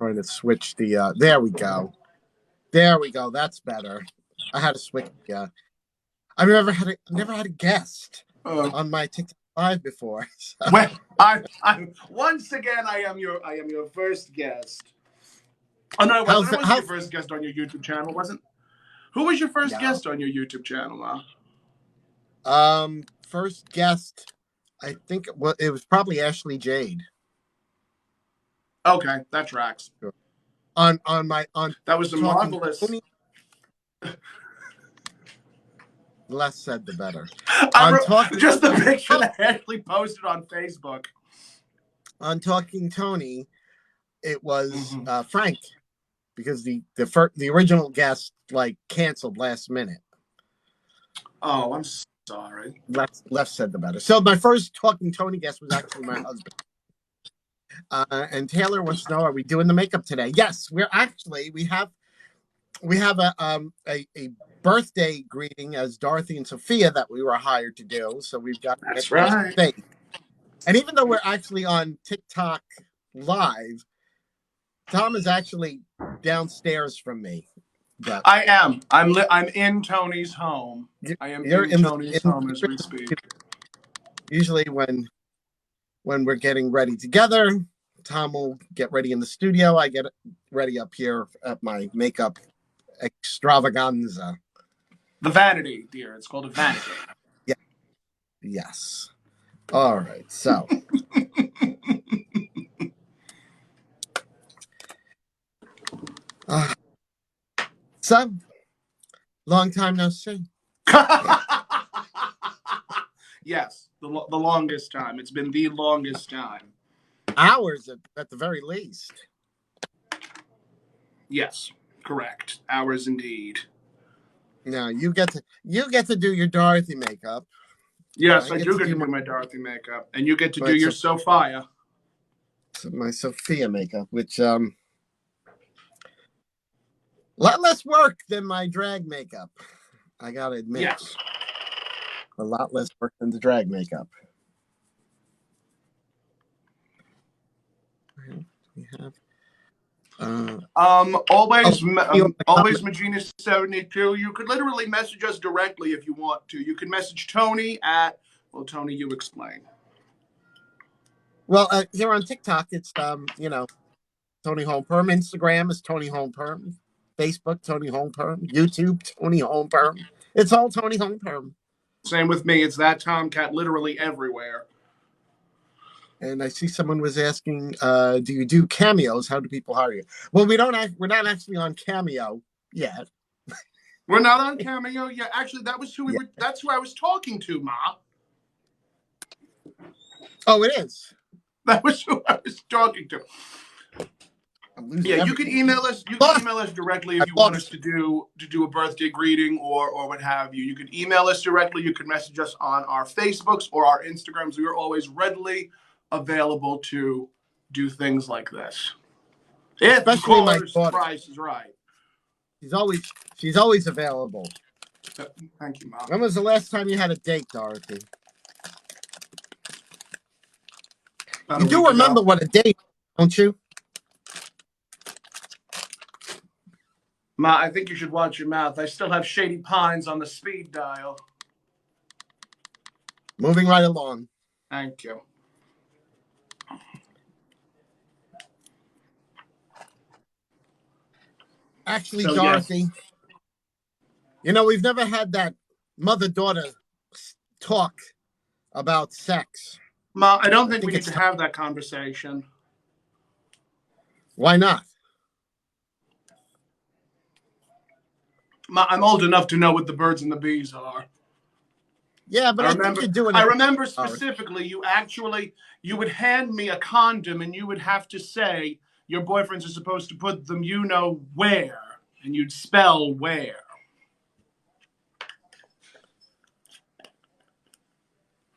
trying to switch the. There we go. There we go. That's better. I had to switch. Yeah, I've never had a guest on my TikTok live before. So. Well, I'm once again. I am your first guest. Oh no, I wasn't your first guest on your YouTube channel, wasn't? Who was your first guest on your YouTube channel, Ma? First guest, I think it was probably Ashley Jade. Okay, that tracks. On that was a marvelous. Less said, the better. Just the picture that Ashley posted on Facebook. On Talking Toni, it was Frank, because the original guest canceled last minute. Oh, I'm sorry. Less said, the better. So my first Talking Toni guest was actually my husband. And Taylor wants to know: are we doing the makeup today? Yes, we have a birthday greeting as Dorothy and Sophia that we were hired to do. So we've got that's right. And even though we're actually on TikTok live, Tom is actually downstairs from me. But I am. I'm in Toni's home. I am in Toni's home as we speak. Usually when we're getting ready together, Tom will get ready in the studio. I get ready up here at my makeup extravaganza. The vanity, dear. It's called a vanity. Yeah. Yes. All right. So. So, long time no see. Yes, the longest time. It's been the longest time. Hours at the very least. Yes, correct. Hours indeed. Now you get to do your Dorothy makeup. Yes, I do get to do my Dorothy makeup, and you get to do your Sophia. My Sophia makeup, which a lot less work than my drag makeup. I gotta admit. Yes. A lot less work than the drag makeup. We have. Always Magina72. You could literally message us directly if you want to. You can message Toni at, well, Toni, you explain. Well, here on TikTok, it's Toni Homeperm. Instagram is Toni Homeperm. Facebook, Toni Homeperm. YouTube, Toni Homeperm. It's all Toni Homeperm. Same with me. It's that Tomcat literally everywhere. And I see someone was asking, do you do cameos? How do people hire you? Well, we're not actually on Cameo yet. We're not on Cameo yet. Actually, that was that's who I was talking to, Ma. Oh, it is. That was who I was talking to. Yeah, you can email us. You can email us directly if you want us to do a birthday greeting or what have you. You can email us directly. You can message us on our Facebooks or our Instagrams. We are always readily available to do things like this. Especially my daughter. Price is right. She's always available. Thank you, Mom. When was the last time you had a date, Dorothy? You do remember what a date, don't you? Ma, I think you should watch your mouth. I still have Shady Pines on the speed dial. Moving right along. Thank you. Actually, so, Dorothy, yes. We've never had that mother-daughter talk about sex. Ma, I don't think we need to have that conversation. Why not? Ma, I'm old enough to know what the birds and the bees are. Yeah, but I think you're doing it. I remember specifically, you would hand me a condom and you would have to say, your boyfriends are supposed to put them where, and you'd spell where.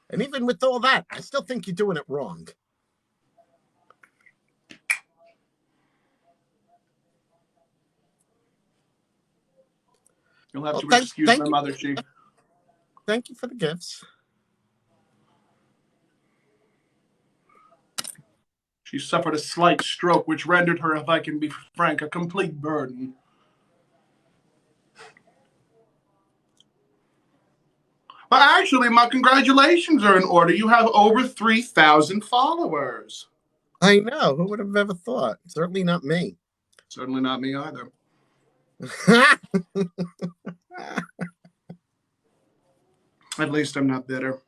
And even with all that, I still think you're doing it wrong. You'll have to excuse my mother, she. Thank you for the gifts. She suffered a slight stroke, which rendered her, if I can be frank, a complete burden. But actually, my congratulations are in order. You have over 3,000 followers. I know. Who would have ever thought? Certainly not me. Certainly not me either. At least I'm not bitter.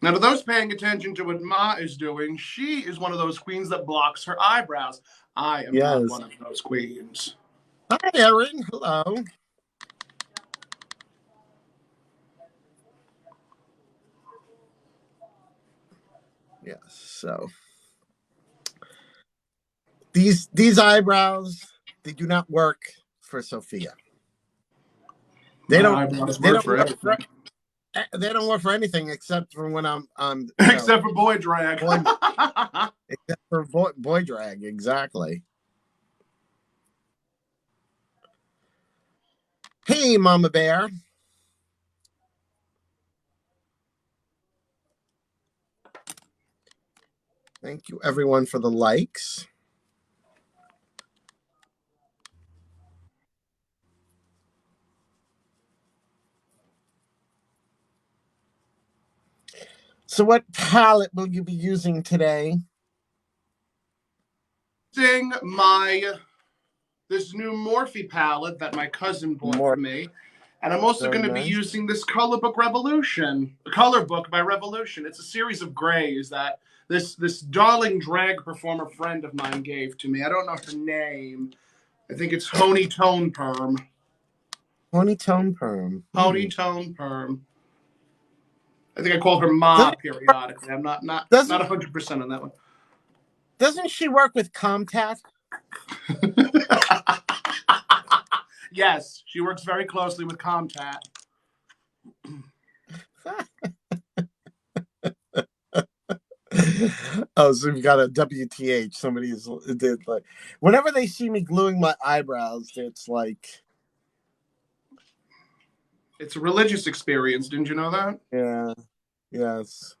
Now, to those paying attention to what Ma is doing, she is one of those queens that blocks her eyebrows. I am not one of those queens. Hi, Erin. Hello. Yes. So these eyebrows, they do not work for Sophia. They don't work for everything. They don't work for anything except for when I'm except for boy drag. Except for boy drag, exactly. Hey, Mama Bear. Thank you, everyone, for the likes. So what palette will you be using today? Using this new Morphe palette that my cousin bought for me. And I'm also going to be using this Color Book by Revolution. It's a series of grays that this darling drag performer friend of mine gave to me. I don't know her name. I think it's Toni-Homeperm. Toni-Homeperm. Toni-Homeperm. I think I call her Ma periodically. I'm not 100% on that one. Doesn't she work with Catt? Yes, she works very closely with Catt. Oh, so we've got a WTH. Somebody did like whenever they see me gluing my eyebrows, it's like it's a religious experience. Didn't you know that? Yeah. Yes.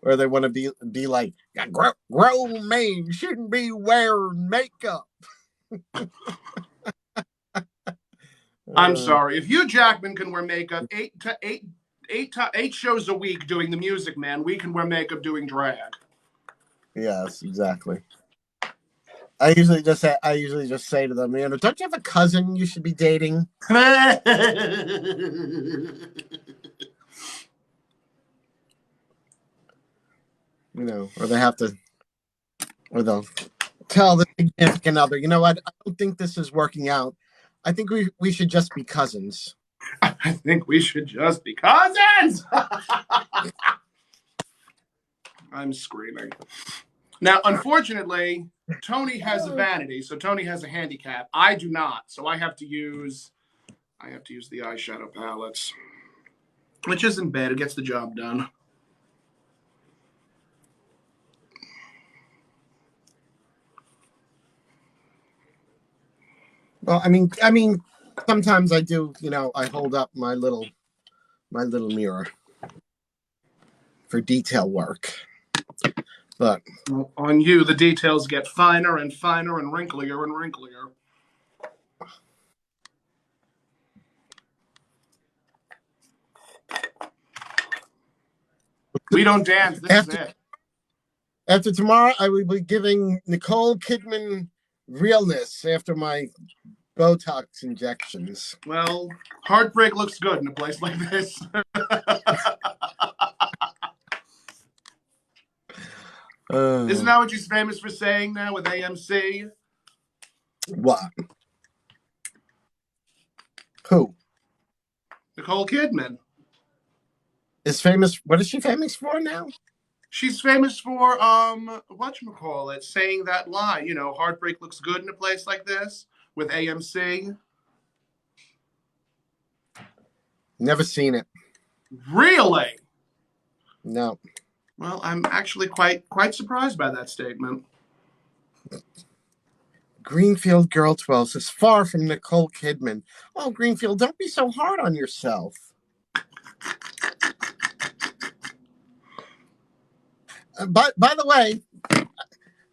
Or they want to be like, grown men shouldn't be wearing makeup. I'm sorry. If Hugh Jackman can wear makeup eight shows a week doing The Music Man, we can wear makeup doing drag. Yes, exactly. I usually just say to them, don't you have a cousin you should be dating? Or they have to, or they'll tell the significant other, you know what? I don't think this is working out. I think we should just be cousins. I think we should just be cousins. I'm screaming. Now, unfortunately, Toni has a vanity, so Toni has a handicap. I do not, so I have to use the eyeshadow palettes, which isn't bad. It gets the job done. Well, I mean, sometimes I do. I hold up my little mirror for detail work. But on you, the details get finer and finer and wrinklier and wrinklier. We don't dance. This is it. After tomorrow, I will be giving Nicole Kidman realness after my Botox injections. Well, heartbreak looks good in a place like this. Isn't that what she's famous for saying now with AMC? What? Who? Nicole Kidman. Is famous. What is she famous for now? She's famous for whatchamacallit, saying that line, heartbreak looks good in a place like this with AMC. Never seen it. Really? No. Well, I'm actually quite surprised by that statement. Greenfield Girl 12 says, far from Nicole Kidman. Oh, Greenfield, don't be so hard on yourself. by the way,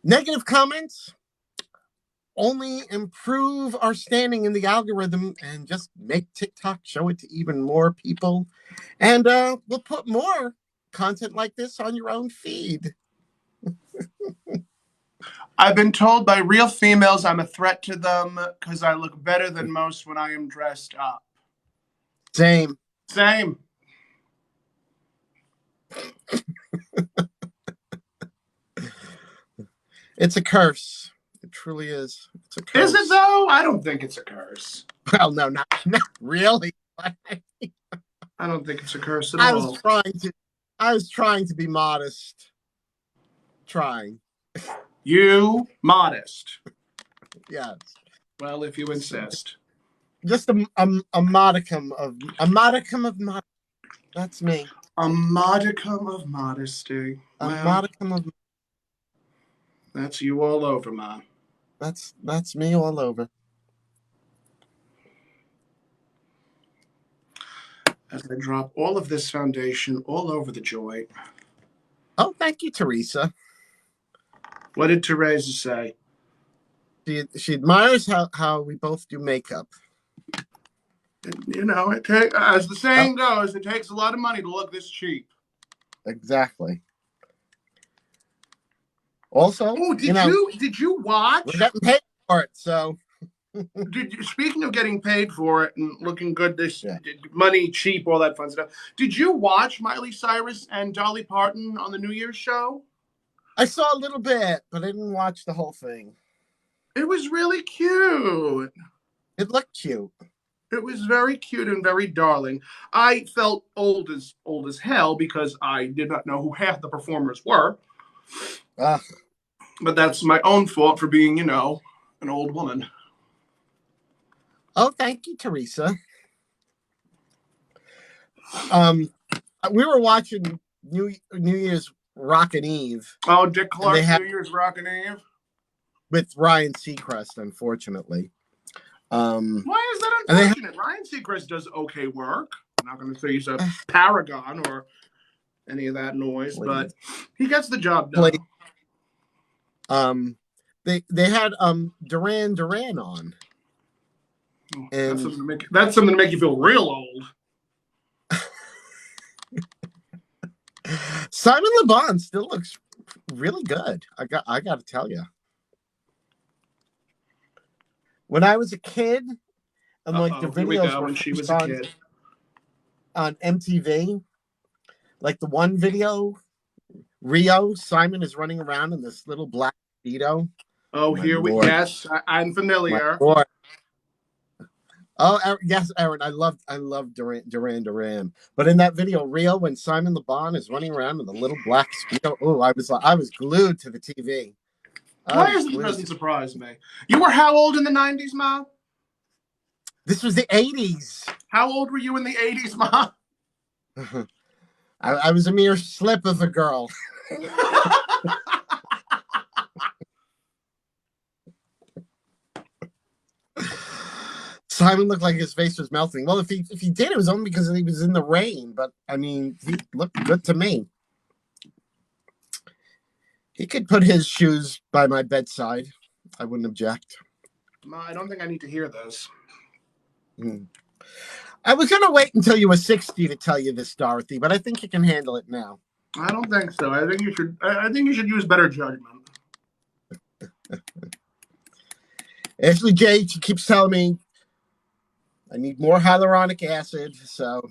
negative comments only improve our standing in the algorithm and just make TikTok show it to even more people. And we'll put more content like this on your own feed. I've been told by real females I'm a threat to them because I look better than most when I am dressed up. Same. It's a curse. It truly is. It's a curse. Is it though? I don't think it's a curse. Well, no, not really. I don't think it's a curse at all. I was trying to be modest. Trying. You modest. Yes. Well, if you insist. Just a modicum of modesty. That's me. A modicum of modesty. A modicum of. That's you all over, Ma. That's me all over. As I drop all of this foundation all over the joint. Oh, thank you, Teresa. What did Teresa say? She admires how we both do makeup. You know, as the saying goes, it takes a lot of money to look this cheap. Exactly. Also, did you watch? We're getting paid for it, so. Speaking of getting paid for it and looking good, money cheap, all that fun stuff. Did you watch Miley Cyrus and Dolly Parton on the New Year's show? I saw a little bit, but I didn't watch the whole thing. It was really cute. It looked cute. It was very cute and very darling. I felt old as hell because I did not know who half the performers were. But that's my own fault for being, an old woman. Oh, thank you, Teresa. We were watching New Year's Rockin' Eve. Oh, Dick Clark, New Year's Rockin' Eve? With Ryan Seacrest, unfortunately. Why is that unfortunate? Ryan Seacrest does okay work. I'm not going to say he's a paragon or any of that noise, but he gets the job done. They had Duran Duran on. And that's something to make you feel real old. Simon Le Bon still looks really good. I got to tell you. When I was a kid, and the videos when she was a kid on MTV, like the one video, Rio, Simon is running around in this little black Speedo. Oh, yes, I'm familiar. Oh, yes, Aaron, I love Duran Duran. But in that video, Rio, when Simon Le Bon is running around in the little black Speedo, I was glued to the TV. Why doesn't surprise me? You were how old in the 90s, Ma? This was the 80s. How old were you in the 80s, Ma? I was a mere slip of a girl. Simon looked like his face was melting. Well, if he did, it was only because he was in the rain. But I mean, he looked good to me. He could put his shoes by my bedside. I wouldn't object. Ma, I don't think I need to hear this. I was going to wait until you were 60 to tell you this, Dorothy, but I think you can handle it now. I don't think so. I think you should use better judgment. Ashley J, she keeps telling me I need more hyaluronic acid, so.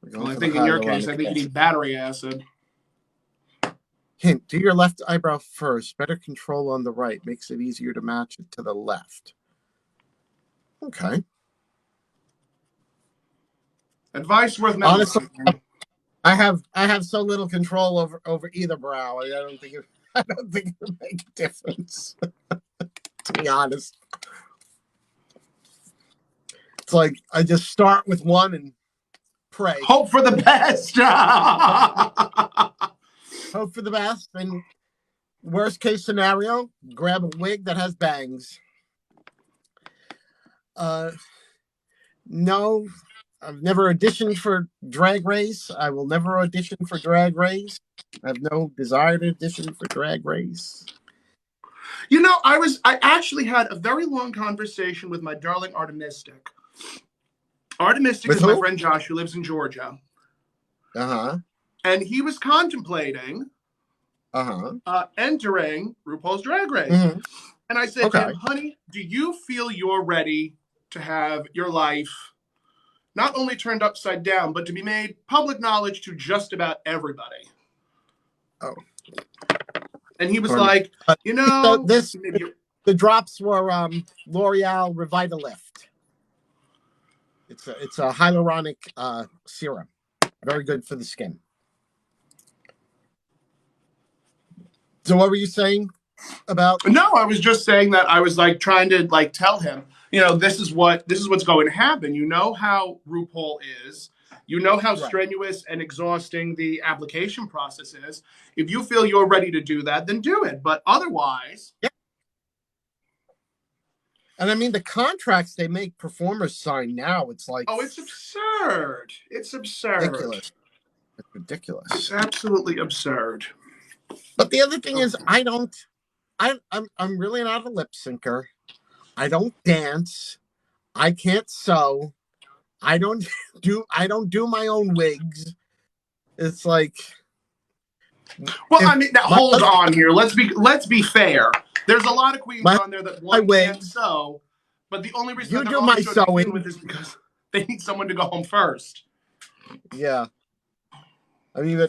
Well, I think in your case, I think you need battery acid. Hint, do your left eyebrow first. Better control on the right. Makes it easier to match it to the left. Okay. Advice worth nothing. Honestly, I have so little control over either brow. I don't think it would make a difference. To be honest. It's like I just start with one and pray. Hope for the best. Hope for the best. And worst case scenario, grab a wig that has bangs. No, I've never auditioned for Drag Race. I will never audition for Drag Race. I have no desire to audition for Drag Race. You know, I actually had a very long conversation with my darling Artemistic. Artemistic is my friend Josh, who lives in Georgia. Uh-huh. And he was contemplating entering RuPaul's Drag Race. Mm-hmm. And I said to him, honey, do you feel you're ready to have your life not only turned upside down, but to be made public knowledge to just about everybody? Oh. And he was like, you know, the drops were L'Oreal Revitalift. It's a hyaluronic serum. Very good for the skin. So what were you saying about? No, I was just saying that I was like trying to like tell him, you know, this is what's going to happen. You know how RuPaul is. You know how strenuous and exhausting the application process is. If you feel you're ready to do that, then do it. But otherwise, yeah. And I mean, the contracts they make performers sign now, it's like, oh, it's absurd. It's absurd. Ridiculous. It's ridiculous. It's absolutely absurd. But the other thing is, I'm really not a lip syncer. I don't dance. I can't sew. I don't do my own wigs. It's like, well, I mean, now, hold on here. Let's be fair. There's a lot of queens on there that can't sew, but the only reason you do my sewing with is because they need someone to go home first. Yeah, I mean,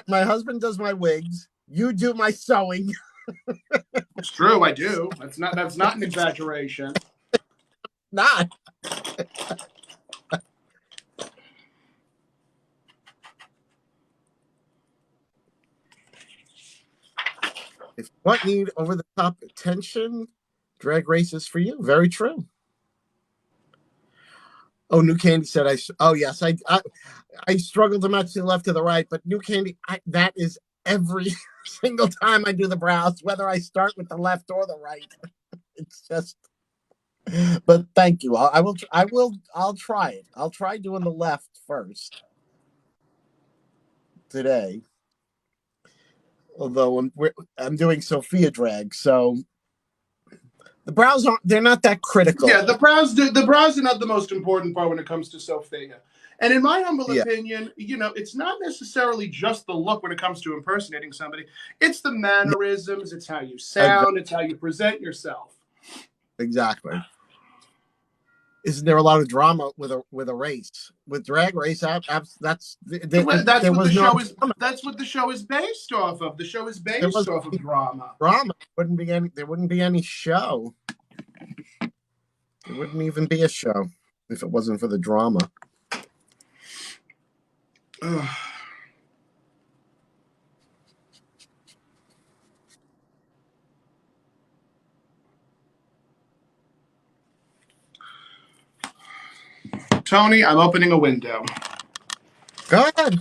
my husband does my wigs. You do my sewing. It's true, I do. That's not an exaggeration. Not. If you want need over-the-top attention, Drag Race is for you. Very true. Oh, New Candy said yes, I struggle to match to the left to the right, but New Candy, that is every single time I do the brows, whether I start with the left or the right. It's just, but thank you. I'll try it. I'll try doing the left first today. Although I'm doing Sophia Drag, so the brows they're not that critical. Yeah, the brows are not the most important part when it comes to Sophia. And in my humble opinion, you know, it's not necessarily just the look when it comes to impersonating somebody. It's the mannerisms, it's how you sound, it's how you present yourself. Exactly. Isn't there a lot of drama with a race? With Drag Race, that's what the show is based off of. The show is based off of drama. Drama. There wouldn't be any show. There wouldn't even be a show if it wasn't for the drama. Toni, I'm opening a window. Go ahead.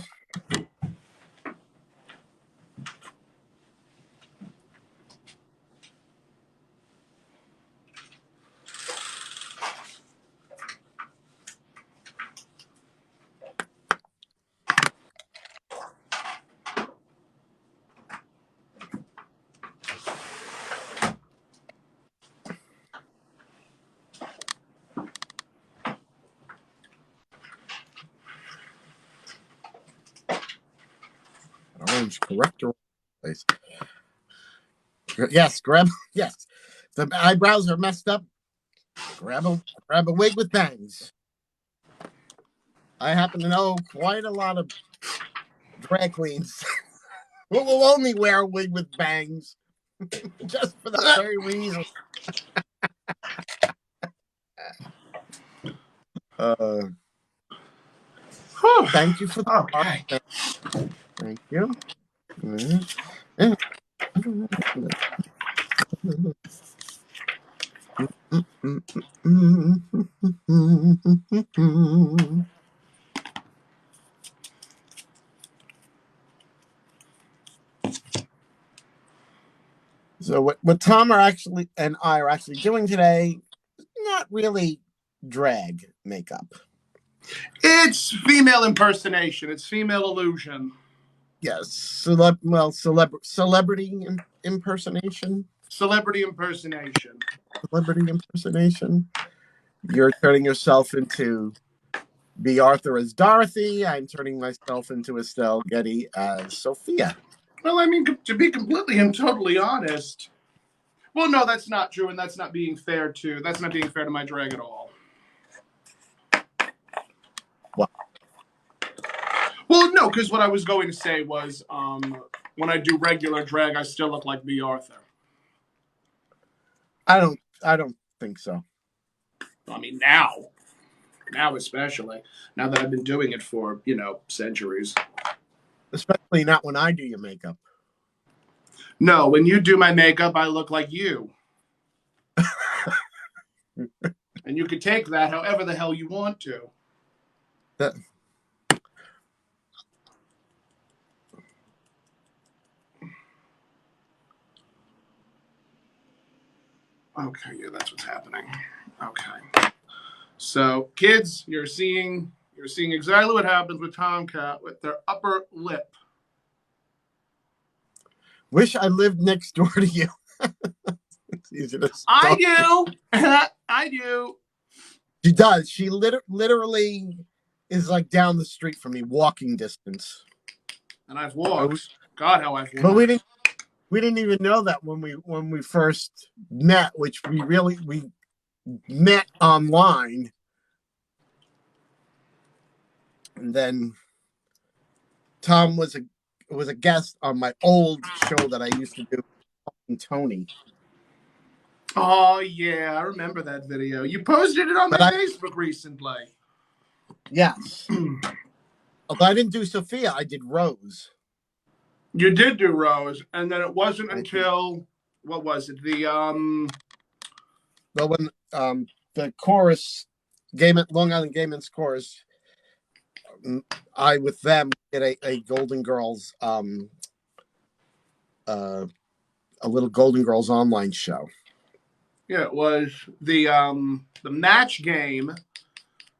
Orange corrector. Place. Yes, yes. The eyebrows are messed up. Grab a wig with bangs. I happen to know quite a lot of drag queens who will only wear a wig with bangs just for that very reason. Thank you for the okay. Thank you. So what Tom and I are actually doing today, not really drag makeup. It's female impersonation. It's female illusion. Yes, celebrity impersonation. Celebrity impersonation. Celebrity impersonation. You're turning yourself into B. Arthur as Dorothy. I'm turning myself into Estelle Getty as Sophia. Well, I mean, to be completely and totally honest. Well, no, that's not true, and that's not being fair to. That's not being fair to my drag at all. What? Well, no, because what I was going to say was, when I do regular drag, I still look like B. Arthur. I don't think so. I mean, now especially now that I've been doing it for centuries. Especially not when I do your makeup. No, when you do my makeup, I look like you. And you could take that however the hell you want to. Okay, yeah, that's what's happening. Okay. So, kids, you're seeing exactly what happens with Tomcat with their upper lip. Wish I lived next door to you. It's easy to I do. I do. She does. She literally is like down the street from me, walking distance. And I've walked. God, how I've walked. But we didn't even know that when we first met, which we met online. And then Tom was a guest on my old show that I used to do, Toni. Oh yeah, I remember that video. You posted it on my Facebook recently. Yes. Although I didn't do Sophia, I did Rose. You did do Rose, and then it wasn't until what was it? The Well, when the chorus Long Island Gay Men's Chorus, I with them did a Golden Girls a little Golden Girls online show. Yeah, it was the match game,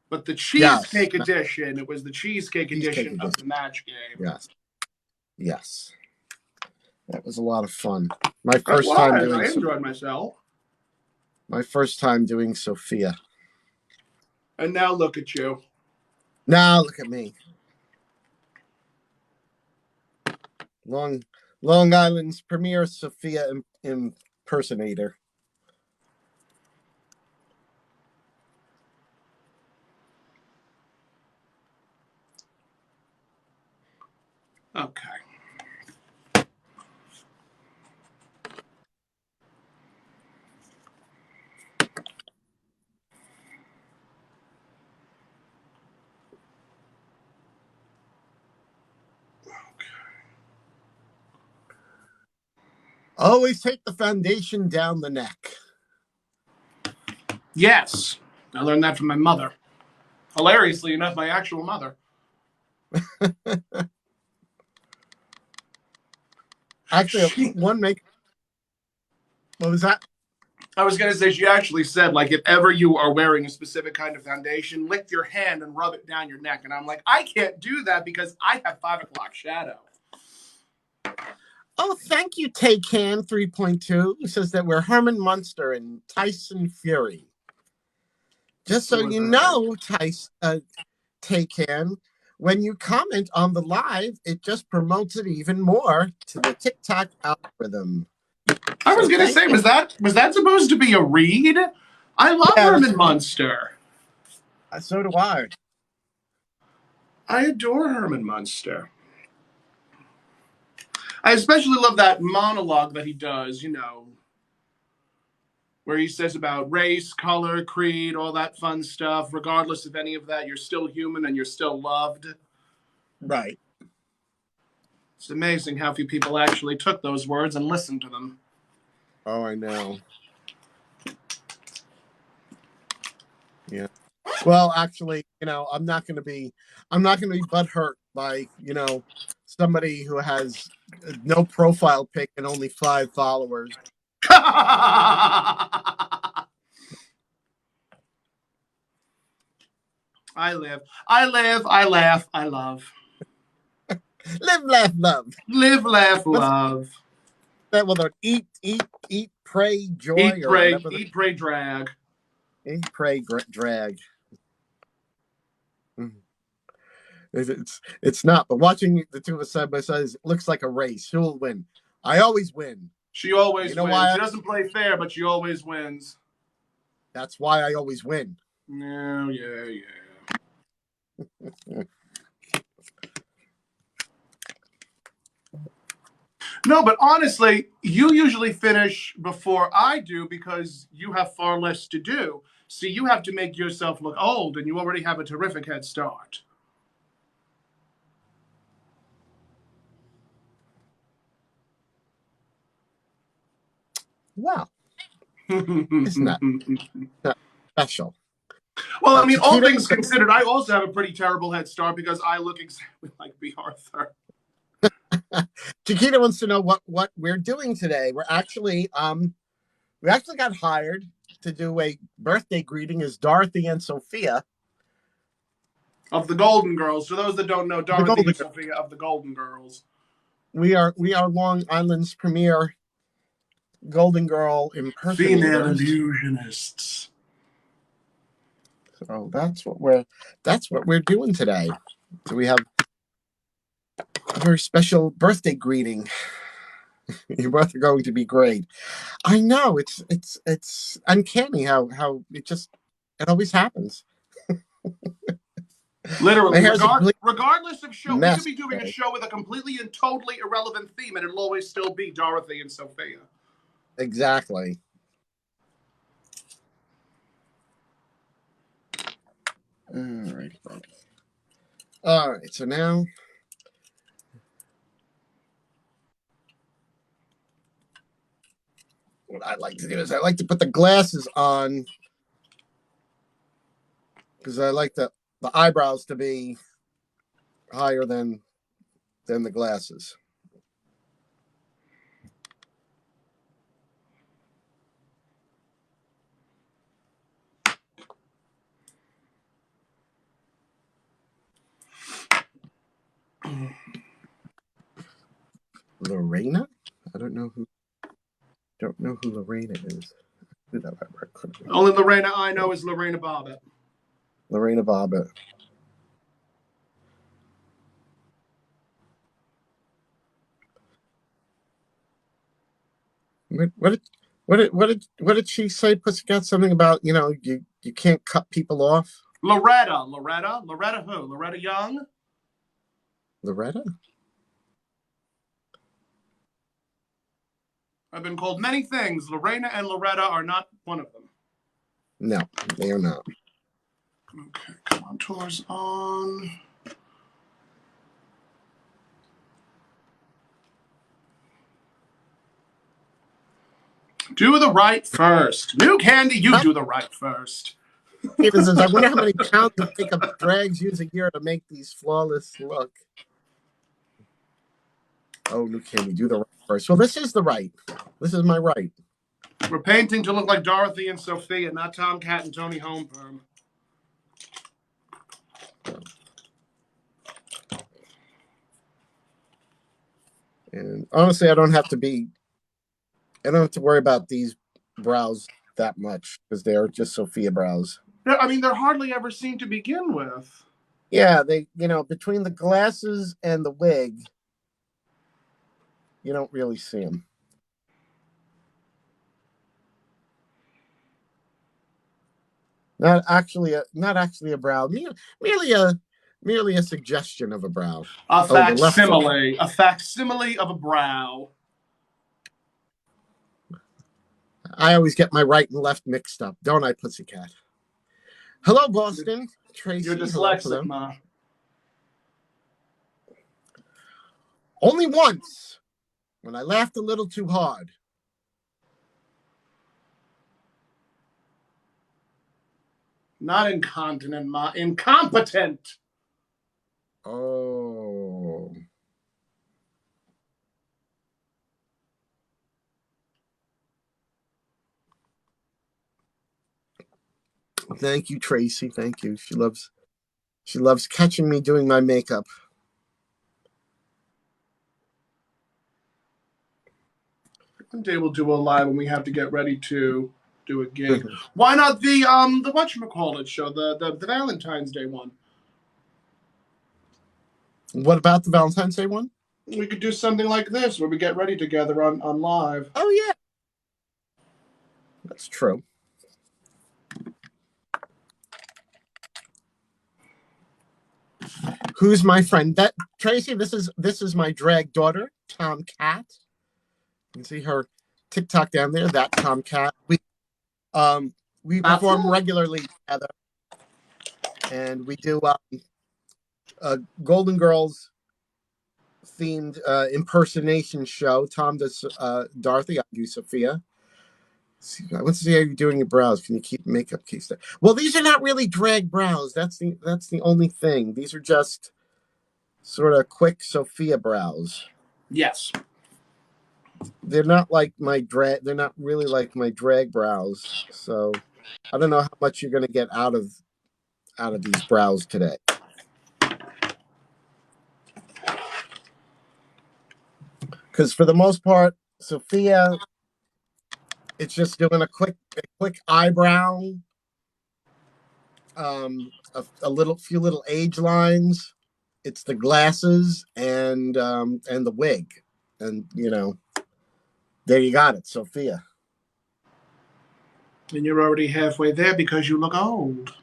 but the cheesecake edition. It was the cheesecake edition of the match game. Yes. That was a lot of fun. My first time doing. I enjoyed myself. My first time doing Sophia. And now look at you. Now look at me. Long Island's premier Sophia impersonator. Okay. Always take the foundation down the neck. Yes. I learned that from my mother. Hilariously enough, my actual mother. Actually, what was that? I was going to say, she actually said, like, if ever you are wearing a specific kind of foundation, lick your hand and rub it down your neck. And I'm like, I can't do that because I have 5 o'clock shadow. Oh, thank you, Taycan 3.2, who says that we're Herman Munster and Tyson Fury. Just so you know, Taycan, when you comment on the live, it just promotes it even more to the TikTok algorithm. I was going to say, was that supposed to be a read? I love Herman Munster. So do I. I adore Herman Munster. I especially love that monologue that he does, where he says about race, color, creed, all that fun stuff. Regardless of any of that, you're still human and you're still loved. Right. It's amazing how few people actually took those words and listened to them. Oh, I know. Yeah. Well, actually, I'm not going to be butthurt by, somebody who has no profile pic and only 5 followers. I live. I live. I laugh. I love. Live, laugh, love. Live, laugh, What's love. that? Well, eat, pray, joy, Eat, or pray. whatever. Eat, pray, drag. Eat, pray, drag. It's not. But watching the two of us side by side, it looks like a race. Who will win? I always win. She always You know wins. why? She doesn't play fair, but she always wins. That's why I always win. Yeah. No, but honestly, you usually finish before I do because you have far less to do. See, you have to make yourself look old, and you already have a terrific head start. Wow. It's not special. Well, I mean, all Chiquita, things considered, I also have a pretty terrible head start because I look exactly like B. Arthur. Chiquita wants to know what we're doing today. We actually got hired to do a birthday greeting as Dorothy and Sophia Of the Golden Girls. For those that don't know, the Dorothy Golden and Girls. Sophia of the Golden Girls. We are Long Island's premier Golden Girl Female impersonators. illusionists. So that's what we're doing today. So we have a very special birthday greeting. You're both going to be great. I know it's uncanny how it always happens. My Literally, hair's a complete regardless of show, we could mess be doing a today. show with a completely and totally irrelevant theme, and it'll always still be Dorothy and Sophia. Exactly. All right. So now, what I like to do is I like to put the glasses on because I like the eyebrows to be higher than the glasses. Lorena? I don't know who Lorena is. Only Lorena I know is Lorena Bobbitt. Lorena Bobbitt. What did she say? Pussycat, something about you can't cut people off. Loretta who? Loretta Young? Loretta? I've been called many things. Lorena and Loretta are not one of them. No, they are not. Okay, contours on. Do the right first. New Candy, you do the right first. Even says, I wonder how many pounds of makeup drags use a year to make these flawless look. Oh, New Candy, do the right first. Well, this is the right. This is my right. We're painting to look like Dorothy and Sophia, not Tom, Catt, and Toni Homeperm. And honestly, I don't have to worry about these brows that much because they're just Sophia brows. I mean, they're hardly ever seen to begin with. Yeah, they, between the glasses and the wig, you don't really see them. Not actually a brow, merely a suggestion of a brow. A The left foot. facsimile of a brow. I always get my right and left mixed up, don't I, Pussycat? Hello, Boston. Tracy. You're dyslexic, hello. Ma. Only once, when I laughed a little too hard. Not incontinent, Ma. Incompetent. Oh. Thank you, Tracy. Thank you. She loves She loves catching me doing my makeup. One day we'll do a live when we have to get ready to do a gig. Why not the whatchamacallit show, the Valentine's Day one? What about the Valentine's Day one? We could do something like this where we get ready together on live. Oh yeah. That's true. Who's my friend? That Tracy, this is my drag daughter, Tom Catt. You can see her TikTok down there, that Tom Catt. We perform regularly together. And we do a Golden Girls themed impersonation show. Tom does Dorothy, I do Sophia. I want to see how you're doing your brows. Can you keep makeup case there? Well, these are not really drag brows. That's the only thing. These are just sort of quick Sophia brows. Yes. They're not like my drag. They're not really like my drag brows. So I don't know how much you're going to get out of these brows today. Because for the most part, Sophia, it's just doing a quick eyebrow, a few little age lines. It's the glasses and the wig, and there you got it, Sophia. And you're already halfway there because you look old.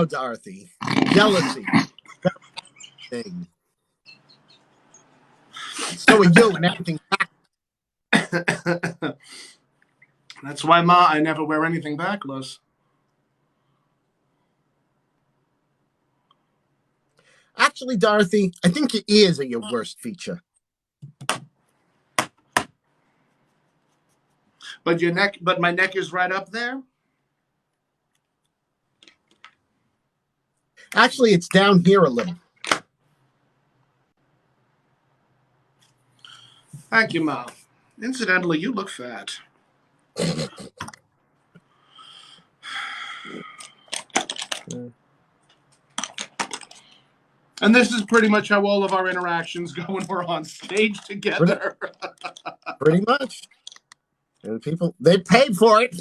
Dorothy, jealousy thing. So are you and everything. That's why, Ma, I never wear anything backless. Actually, Dorothy, I think your ears are your worst feature. But my neck is right up there? Actually, it's down here a little. Thank you, Ma. Incidentally, you look fat. And this is pretty much how all of our interactions go when we're on stage together. Pretty much. And people, they paid for it.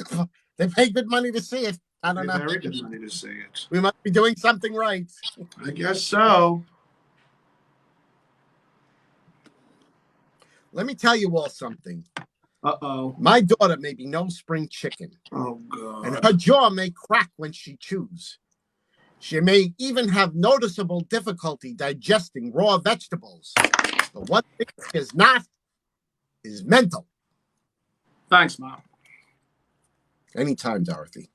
They paid good money to see it. I don't know. Very good money to see it. We must be doing something right. I guess so. Let me tell you all something. Uh-oh. My daughter may be no spring chicken. Oh, God. And her jaw may crack when she chews. She may even have noticeable difficulty digesting raw vegetables. But one thing she is not is mental. Thanks, Mom. Anytime, Dorothy.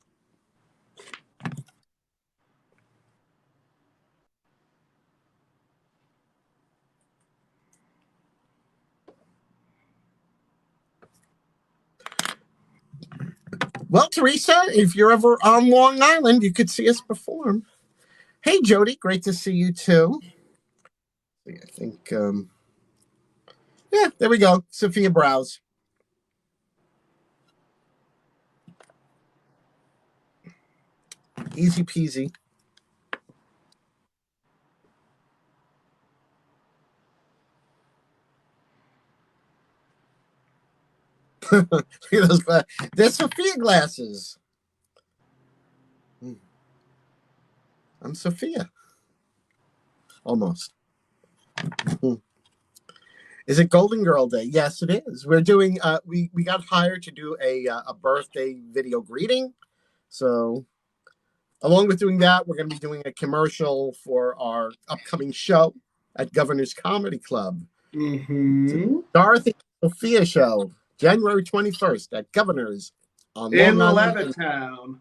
Well, Teresa, if you're ever on Long Island, you could see us perform. Hey, Jody, great to see you too. I think, yeah, there we go. Sophia Browse. Easy peasy. Look at those glasses. They're Sophia glasses. I'm Sophia. Almost. Is it Golden Girl Day? Yes, it is. We're doing. We got hired to do a birthday video greeting. So, along with doing that, we're going to be doing a commercial for our upcoming show at Governor's Comedy Club. Mm-hmm. Dorothy and Sophia show, January 21st at Governor's on in Long Island. Levittown.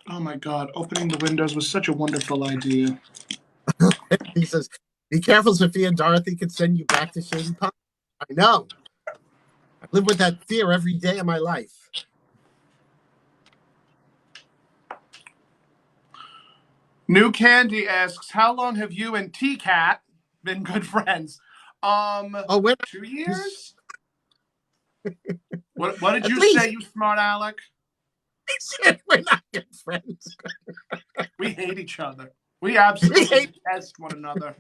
Oh my God, opening the windows was such a wonderful idea. He says, Be careful, Sophia. Dorothy could send you back to Shady Pines. I know. I live with that fear every day of my life. New Candy asks, how long have you and Catt been good friends? Oh, we're 2 years? What did at you least say, you smart Alec? we're not good friends. We hate each other. We absolutely detest one another.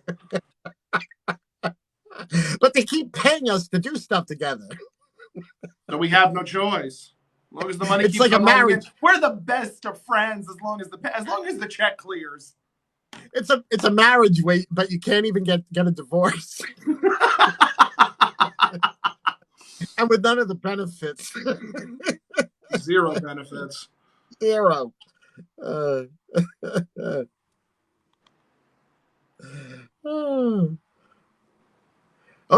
But they keep paying us to do stuff together. So we have no choice. As long as the money It's keeps like a on rolling in, marriage. we're the best of friends as long as the check clears. It's a marriage, but you can't even get a divorce. And with none of the benefits. Zero benefits. Zero. Oh,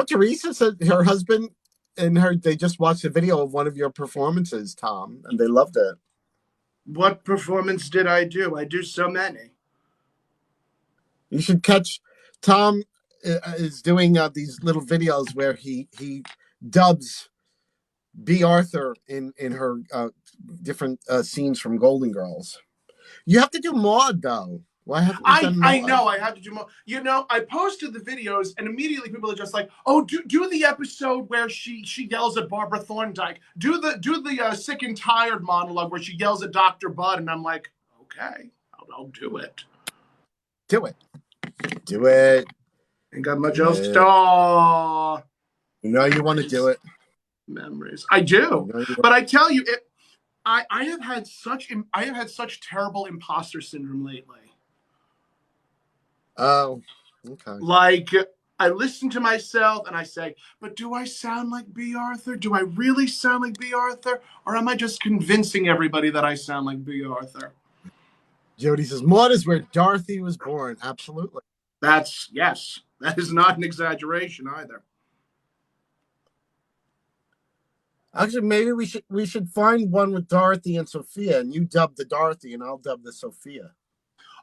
Teresa said her husband and they just watched a video of one of your performances, Tom, and they loved it. What performance did I do? I do so many. You should catch Tom is doing these little videos where he dubs B. Arthur in her different scenes from Golden Girls. You have to do Maud though. Why haven't you done Maud? I know I have to do more. You know, I posted the videos and immediately people are just like, "Oh, do the episode where she yells at Barbara Thorndike. Do the sick and tired monologue where she yells at Dr. Bud." And I'm like, "Okay, I'll do it. Do it. Do it. Ain't got much else to talk." You know you want to do it. Memories. I do. But I tell you, I have had such terrible imposter syndrome lately. Oh, okay. Like, I listen to myself and I say, but do I sound like B. Arthur? Do I really sound like B. Arthur? Or am I just convincing everybody that I sound like B. Arthur? Jody says, Maud is where Dorothy was born. Absolutely. Yes. That is not an exaggeration either. Actually, maybe we should find one with Dorothy and Sophia, and you dub the Dorothy and I'll dub the Sophia.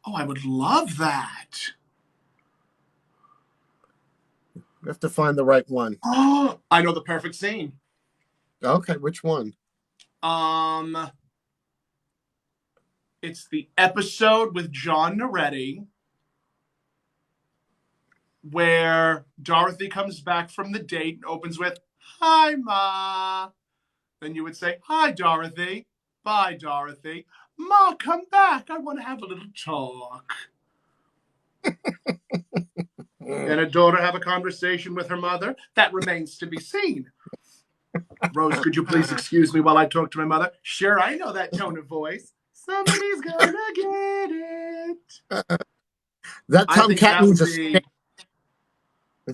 Oh, I would love that. We have to find the right one. Oh, I know the perfect scene. Okay, which one? It's the episode with John Noretti where Dorothy comes back from the date and opens with, "Hi, Ma." Then you would say, "Hi, Dorothy." "Bye, Dorothy." "Ma, come back. I want to have a little talk." Can a daughter have a conversation with her mother? That remains to be seen. "Rose, could you please excuse me while I talk to my mother?" "Sure, I know that tone of voice. Somebody's gonna get it." That Tom Catt needs a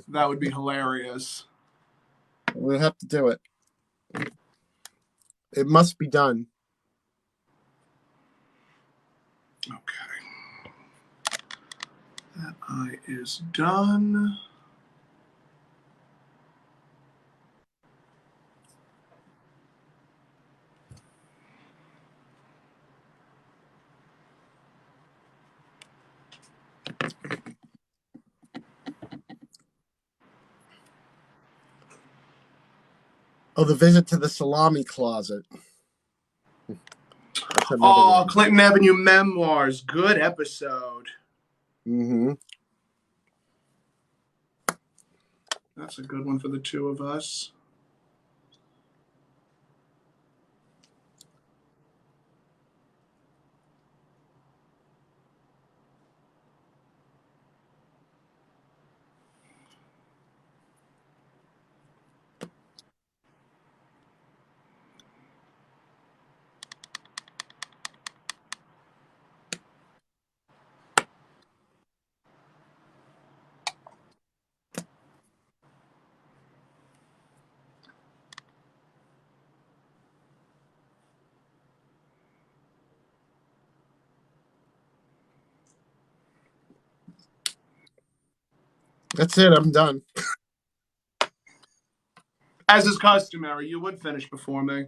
that would be hilarious. We'll have to do it. It must be done. Okay. That eye is done. Oh, the visit to the salami closet. Oh, Clinton Avenue Memoirs. Good episode. Mm-hmm. That's a good one for the two of us. That's it. I'm done. As is customary, you would finish before me.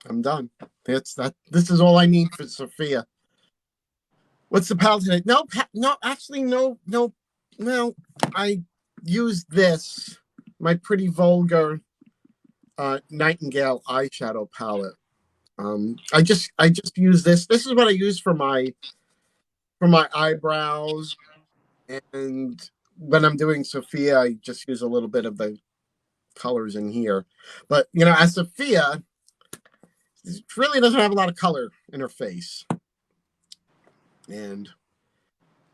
I'm done. That's that. This is all I need for Sophia. What's the pal today? No, actually, no. Well, I used this, my Pretty Vulgar Nightingale eyeshadow palette. I just use this. This is what I use for my eyebrows, and when I'm doing Sophia, I just use a little bit of the colors in here. But as Sophia, she really doesn't have a lot of color in her face, and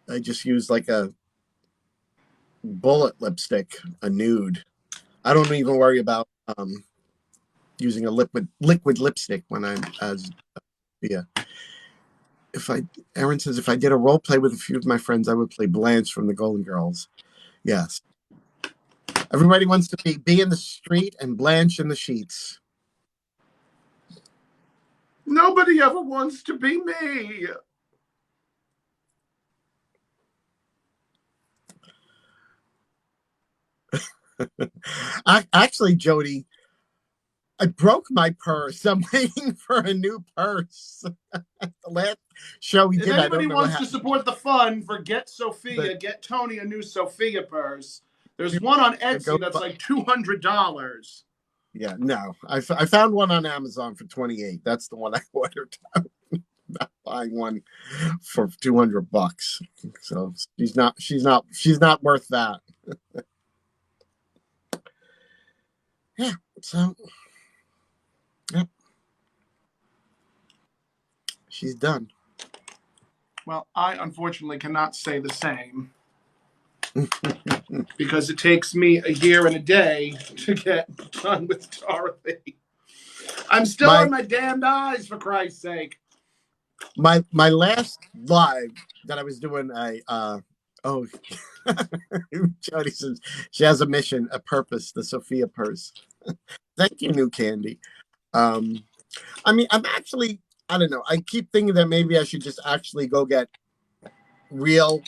I just use like a bullet lipstick, a nude. I don't even worry about using a liquid lipstick when I'm as Sophia. Aaron says, if I did a role play with a few of my friends, I would play Blanche from the Golden Girls. Yes. Everybody wants to be in the street and Blanche in the sheets. Nobody ever wants to be me. Actually, Jody, I broke my purse. I'm waiting for a new purse. The last show we did, If I don't anybody know what wants to happened. support the fund for Get Sophia, get Toni a new Sophia purse. There's one on Etsy that's like $200. Yeah, no. I found one on Amazon for $28. That's the one I ordered. I'm not buying one for $200. So she's not worth that. Yeah. So yeah. She's done. Well, I unfortunately cannot say the same. Because it takes me a year and a day to get done with Dorothy. I'm still on my damned eyes, for Christ's sake. My last live that I was doing, Jody says she has a mission, a purpose, the Sophia purse. Thank you, New Candy. I mean, I don't know. I keep thinking that maybe I should just actually go get real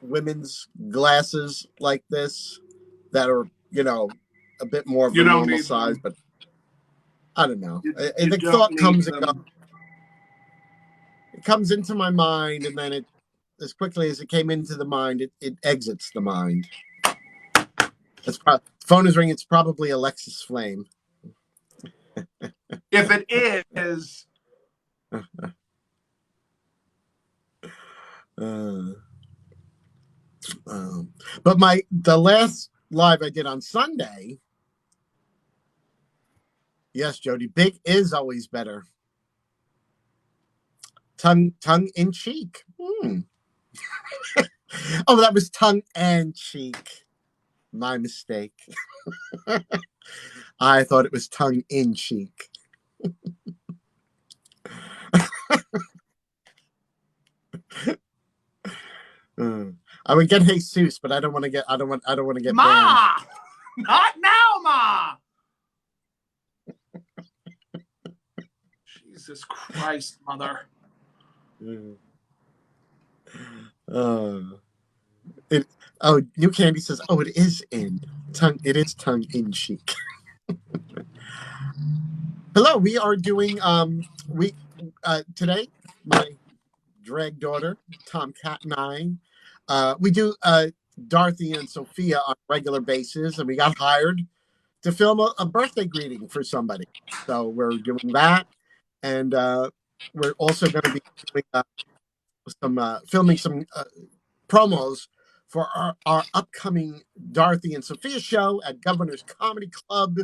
women's glasses like this that are, a bit more of a normal size, but I don't know. The thought comes and goes. It comes into my mind, and then as quickly as it came into the mind, it exits the mind. Phone is ringing. It's probably Alexis Flame. If it is. But the last live I did on Sunday. Yes, Jody, big is always better. Tongue in cheek. Oh, that was tongue and cheek. My mistake. I thought it was tongue in cheek. I would get Jesus, but I don't want to get. I don't want to get Ma, banned. Not now, Ma. Jesus Christ, mother. New Candy says, "Oh, it is in tongue. It is tongue in cheek." Hello, we are doing today. My drag daughter, Catt, and I, we do Dorothy and Sophia on a regular basis, and we got hired to film a birthday greeting for somebody. So we're doing that, and we're also going to be doing filming some promos for our upcoming Dorothy and Sophia show at Governor's Comedy Club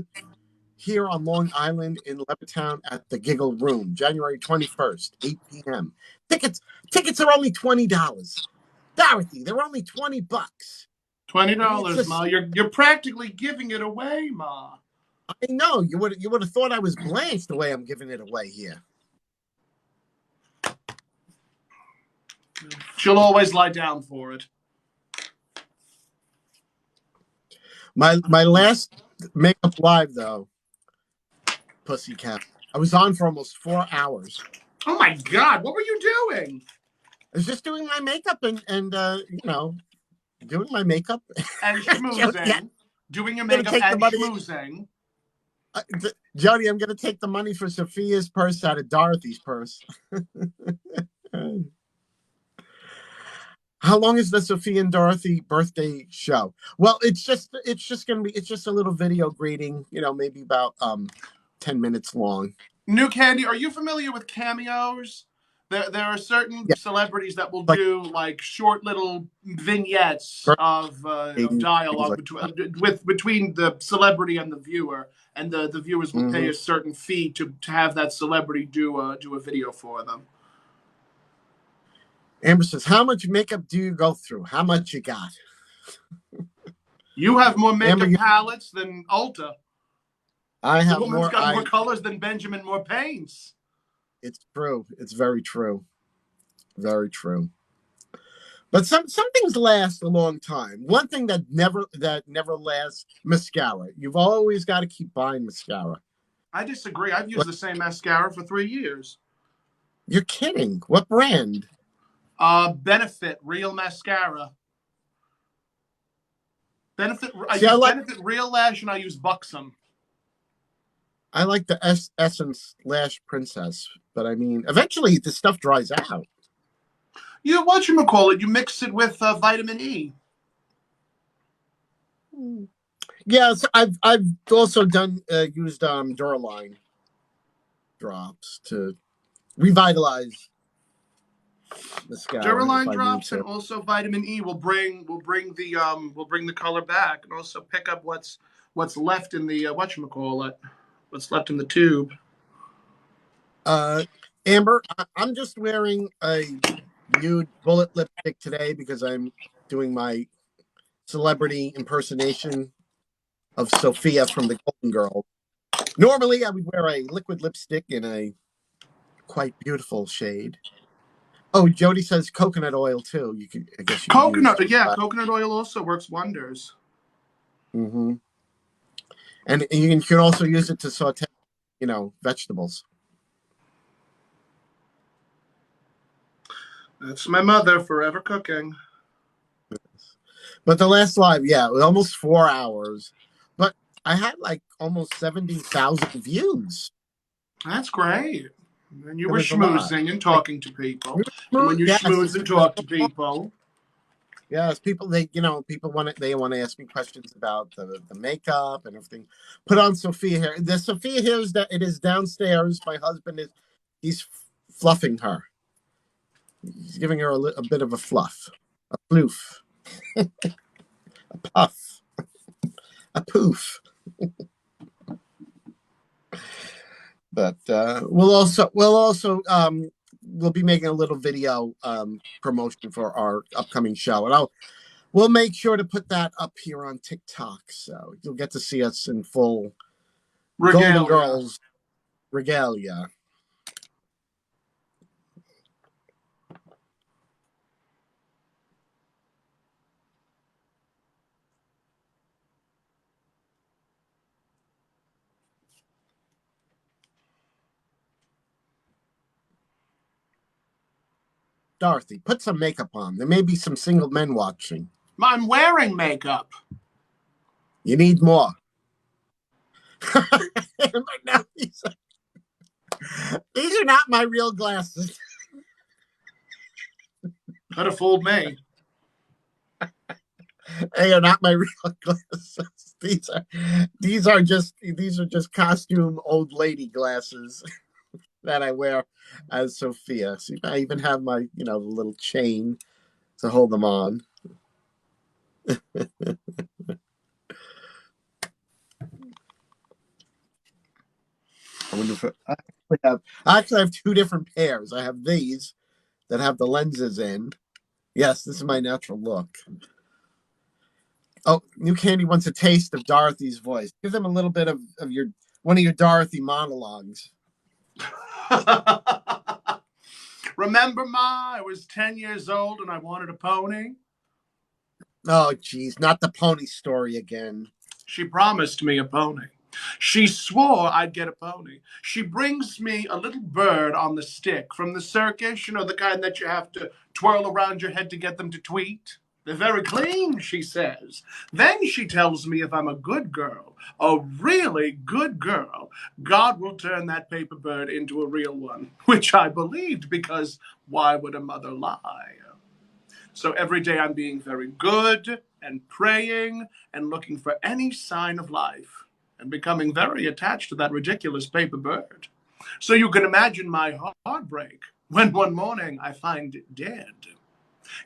here on Long Island in Levittown at the Giggle Room, January 21st, 8 p.m. Tickets are only $20. Dorothy, they're only $20. $20, Ma. You're practically giving it away, Ma. I know. You would have thought I was Blanche the way I'm giving it away here. She'll always lie down for it. My last makeup live, though, Pussycat, I was on for almost 4 hours. Oh, my God. What were you doing? I was just doing my makeup and doing my makeup. And schmoozing. Yeah. Doing your makeup and schmoozing. Jody, I'm going to take the money for Sophia's purse out of Dorothy's purse. How long is the Sophia and Dorothy birthday show? Well, it's just a little video greeting, maybe about 10 minutes long. New Candy, are you familiar with cameos? There are certain Yeah, celebrities that will like do like short little vignettes of birthday, things dialogue like that. between the celebrity and the viewer, and the viewers will pay Hmm. a certain fee to have that celebrity do a video for them. Amber says, "How much makeup do you go through? How much you got?" You have more Amber, makeup palettes than Ulta. I The have woman's more. got more colors than Benjamin Moore paints. It's true. It's very true. Very true. But some things last a long time. One thing that never lasts, mascara. You've always got to keep buying mascara. I disagree. I've used Like, the same mascara for 3 years. you're kidding. What brand? Benefit Real Mascara. I See, I use like Benefit Real Lash and I use Buxom. I like the Essence Lash Princess, but I mean, eventually the stuff dries out. You whatchamacallit, you mix it with vitamin E. Yes, I've also done used Duraline drops to revitalize mascara if Duraline I need drops and to. also vitamin E will bring the color back and also pick up what's left in the whatchamacallit, what's left in the tube. Amber, I'm just wearing a nude bullet lipstick today because I'm doing my celebrity impersonation of Sophia from the Golden Girls. Normally, I would wear a liquid lipstick in a quite beautiful shade. Oh, Jody says coconut oil too. I guess you could use. Coconut oil also works wonders. Mm-hmm. And you can also use it to saute, vegetables. That's my mother forever cooking. But the last live, yeah, it was almost 4 hours. But I had like almost 70,000 views. That's great. And you It were was a lot. schmoozing and Like, talking to people. And when you yes, schmooze and talk to people, yes, people they want to ask me questions about the makeup and everything. Put on Sophia hair. The Sophia hair it is downstairs. My husband he's fluffing her. He's giving her a bit of a fluff, a floof, a puff, a poof. But we'll be making a little video promotion for our upcoming show, and we'll make sure to put that up here on TikTok, so you'll get to see us in full Golden Girls regalia. Dorothy, put some makeup on. There may be some single men watching. I'm wearing makeup. You need more. But now these are not my real glasses. Could have fooled me. They are not my real glasses. These are just costume old lady glasses that I wear as Sophia. See, I even have my the little chain to hold them on. I wonder if I actually have two different pairs. I have these that have the lenses in. Yes, this is my natural look. Oh, New Candy wants a taste of Dorothy's voice. Give them a little bit of one of your Dorothy monologues. Remember, Ma, I was 10 years old and I wanted a pony. Oh, geez, not the pony story again. She promised me a pony. She swore I'd get a pony. She brings me a little bird on the stick from the circus, the kind that you have to twirl around your head to get them to tweet. They're very clean, she says. Then she tells me if I'm a good girl, a really good girl, God will turn that paper bird into a real one, which I believed because why would a mother lie? So every day I'm being very good and praying and looking for any sign of life and becoming very attached to that ridiculous paper bird. So you can imagine my heartbreak when one morning I find it dead.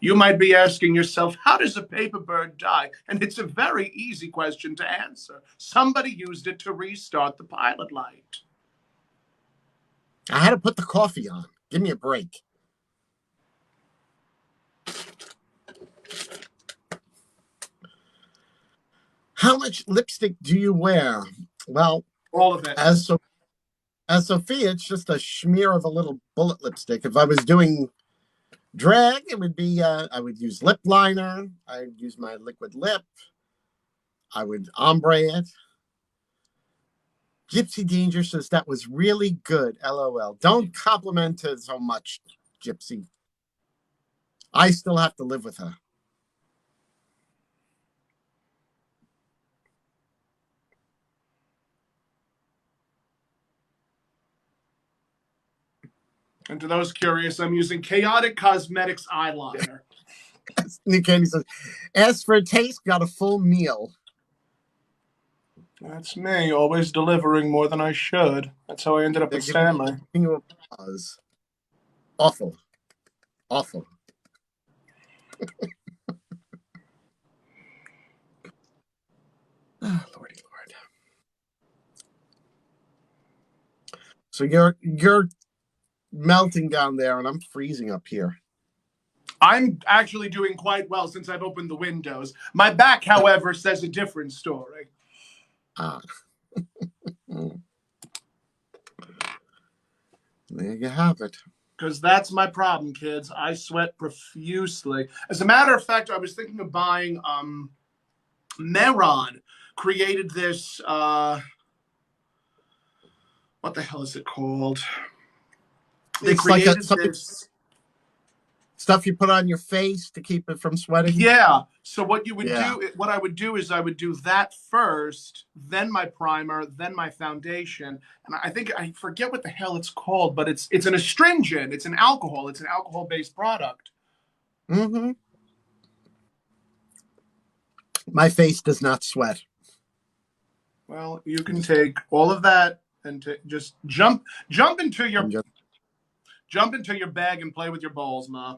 You might be asking yourself, how does a paper bird die? And it's a very easy question to answer. Somebody used it to restart the pilot light. I had to put the coffee on. Give me a break. How much lipstick do you wear? Well, all of it. As Sophia, it's just a smear of a little bullet lipstick. If I was doing drag, it would be, I would use lip liner. I'd use my liquid lip. I would ombre it. Gypsy Danger says that was really good. LOL. Don't compliment her so much, Gypsy. I still have to live with her. And to those curious, I'm using Chaotic Cosmetics eyeliner. New Candy says, as for taste, got a full meal. That's me, always delivering more than I should. That's how I ended up with Stanley. Awful. Awful. Oh, Lordy Lord. So you're melting down there and I'm freezing up here. I'm actually doing quite well since I've opened the windows. My back, however, says a different story. There you have it. Because that's my problem, kids. I sweat profusely. As a matter of fact, I was thinking of buying Meron created this what the hell is it called? They created this stuff you put on your face to keep it from sweating. Yeah. So what you would do, what I would do is I would do that first, then my primer, then my foundation, and I think I forget what the hell it's called, but it's an astringent, it's an alcohol, it's an alcohol-based product. Mm-hmm. My face does not sweat. Well, you can take all of that and just jump into your bag and play with your balls, Ma.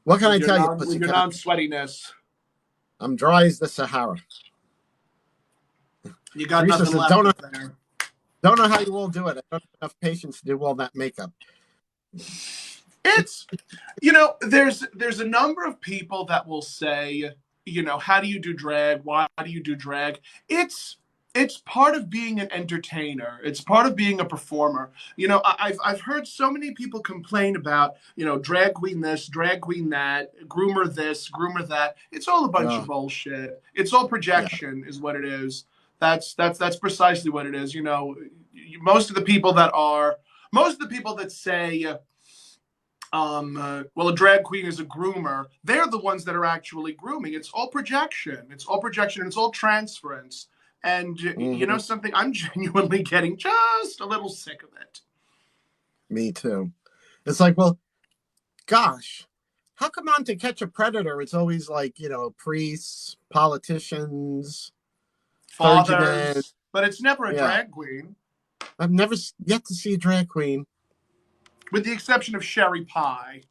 What can I tell you, with your non-sweatiness? I'm dry as the Sahara. You got nothing left there. Don't know how you all do it. I don't have enough patience to do all that makeup. It's, there's a number of people that will say, how do you do drag? Why do you do drag? It's part of being an entertainer. It's part of being a performer. I've heard so many people complain about, drag queen this, drag queen that, groomer this, groomer that. It's all a bunch of bullshit. It's all projection is what it is. That's precisely what it is. Most of the people that say, well, a drag queen is a groomer, they're the ones that are actually grooming. It's all projection. It's all projection and it's all transference. And you know something? I'm genuinely getting just a little sick of it. Me too. It's like, well, gosh, how come on To Catch a Predator, it's always like, priests, politicians, fathers, but it's never a drag queen. I've never yet to see a drag queen. With the exception of Sherry Pie.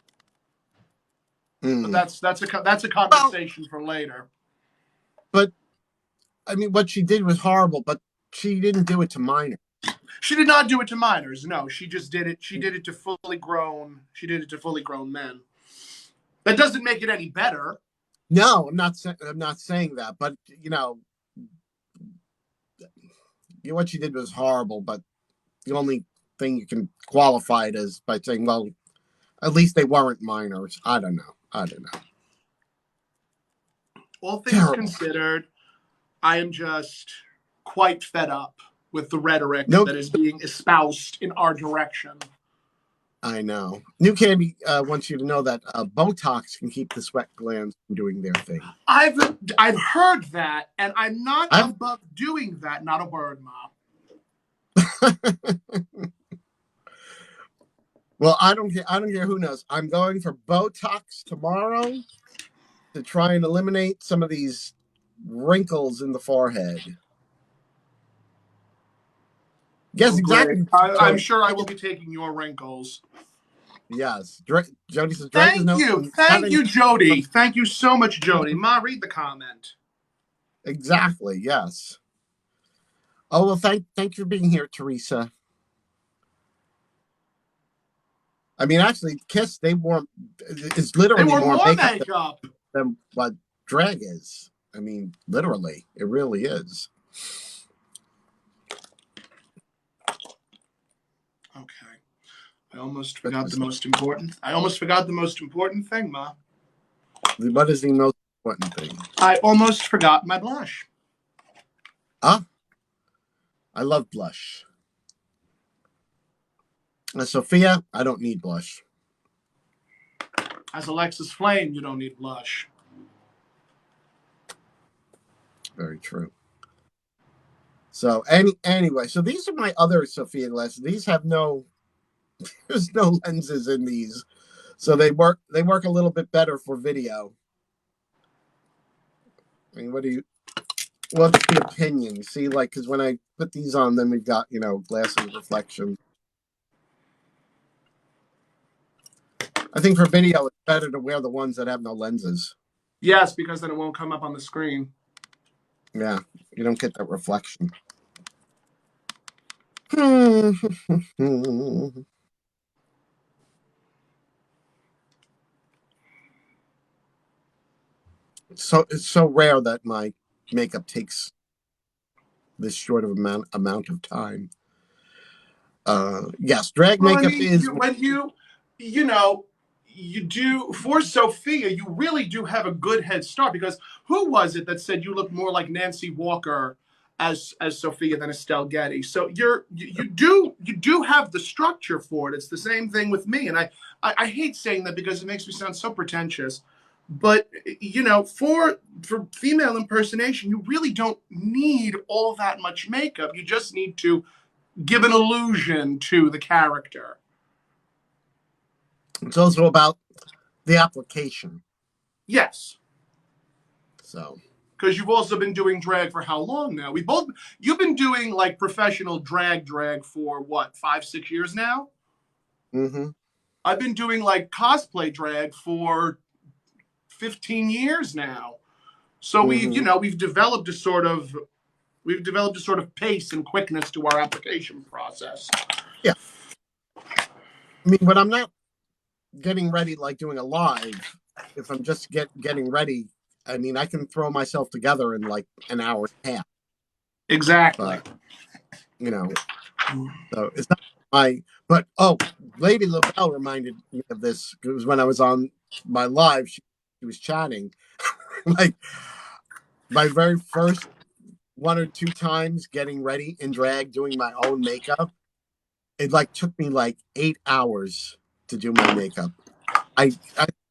But that's a conversation for later. But I mean, what she did was horrible, but she didn't do it to minors. She did not do it to minors. No, she just did it. She did it to fully grown. She did it to fully grown men. That doesn't make it any better. No, I'm not saying that. But what she did was horrible. But the only thing you can qualify it as by saying, well, at least they weren't minors. I don't know. All things considered, I am just quite fed up with the rhetoric that is being espoused in our direction. I know. New Candy wants you to know that Botox can keep the sweat glands from doing their thing. I've heard that, and I'm not above doing that. Not a word, Mom. Well, I don't care who knows. I'm going for Botox tomorrow to try and eliminate some of these wrinkles in the forehead. Yes, exactly. I'm sure I will be taking your wrinkles. Yes. Jody says, Drag is Thank no. you. Thank you, Jody. Thank you so much, Jody. Ma, read the comment. Exactly. Yes. Oh, well, thank you for being here, Teresa. I mean, actually, Kiss, it's literally more makeup than what drag is. I mean, literally, it really is. Okay. I almost forgot the most important thing, Ma. What is the most important thing? I almost forgot my blush. Ah, I love blush. Sophia, I don't need blush. As Alexis Flame, you don't need blush. Very true. So anyway, so these are my other Sophia glasses. These have there's no lenses in these, so they work a little bit better for video. I mean, what's the opinion? You see, like, because when I put these on, then we've got glasses reflection. I think for video, it's better to wear the ones that have no lenses. Yes, because then it won't come up on the screen. Yeah, you don't get that reflection. So it's so rare that my makeup takes this short of amount of time. Yes, drag makeup is when you do for Sophia, you really do have a good head start, because who was it that said you look more like Nancy Walker as Sophia than Estelle Getty? So you do have the structure for it. It's the same thing with me, and I hate saying that because it makes me sound so pretentious. But for female impersonation, you really don't need all that much makeup. You just need to give an illusion to the character. It's also about the application. Yes. So. Because you've also been doing drag for how long now? You've been doing like professional drag for what, 5-6 years now? Mm-hmm. I've been doing like cosplay drag for 15 years now. So we've developed a sort of pace and quickness to our application process. Yeah. I mean, when I'm not getting ready, like doing a live, if I'm just getting ready, I mean, I can throw myself together in like an hour and a half. Exactly. But, so it's not but Lady Lavelle reminded me of this. It was when I was on my live, she was chatting. Like my very first 1 or 2 times getting ready in drag, doing my own makeup, it like took me like 8 hours to do my makeup. I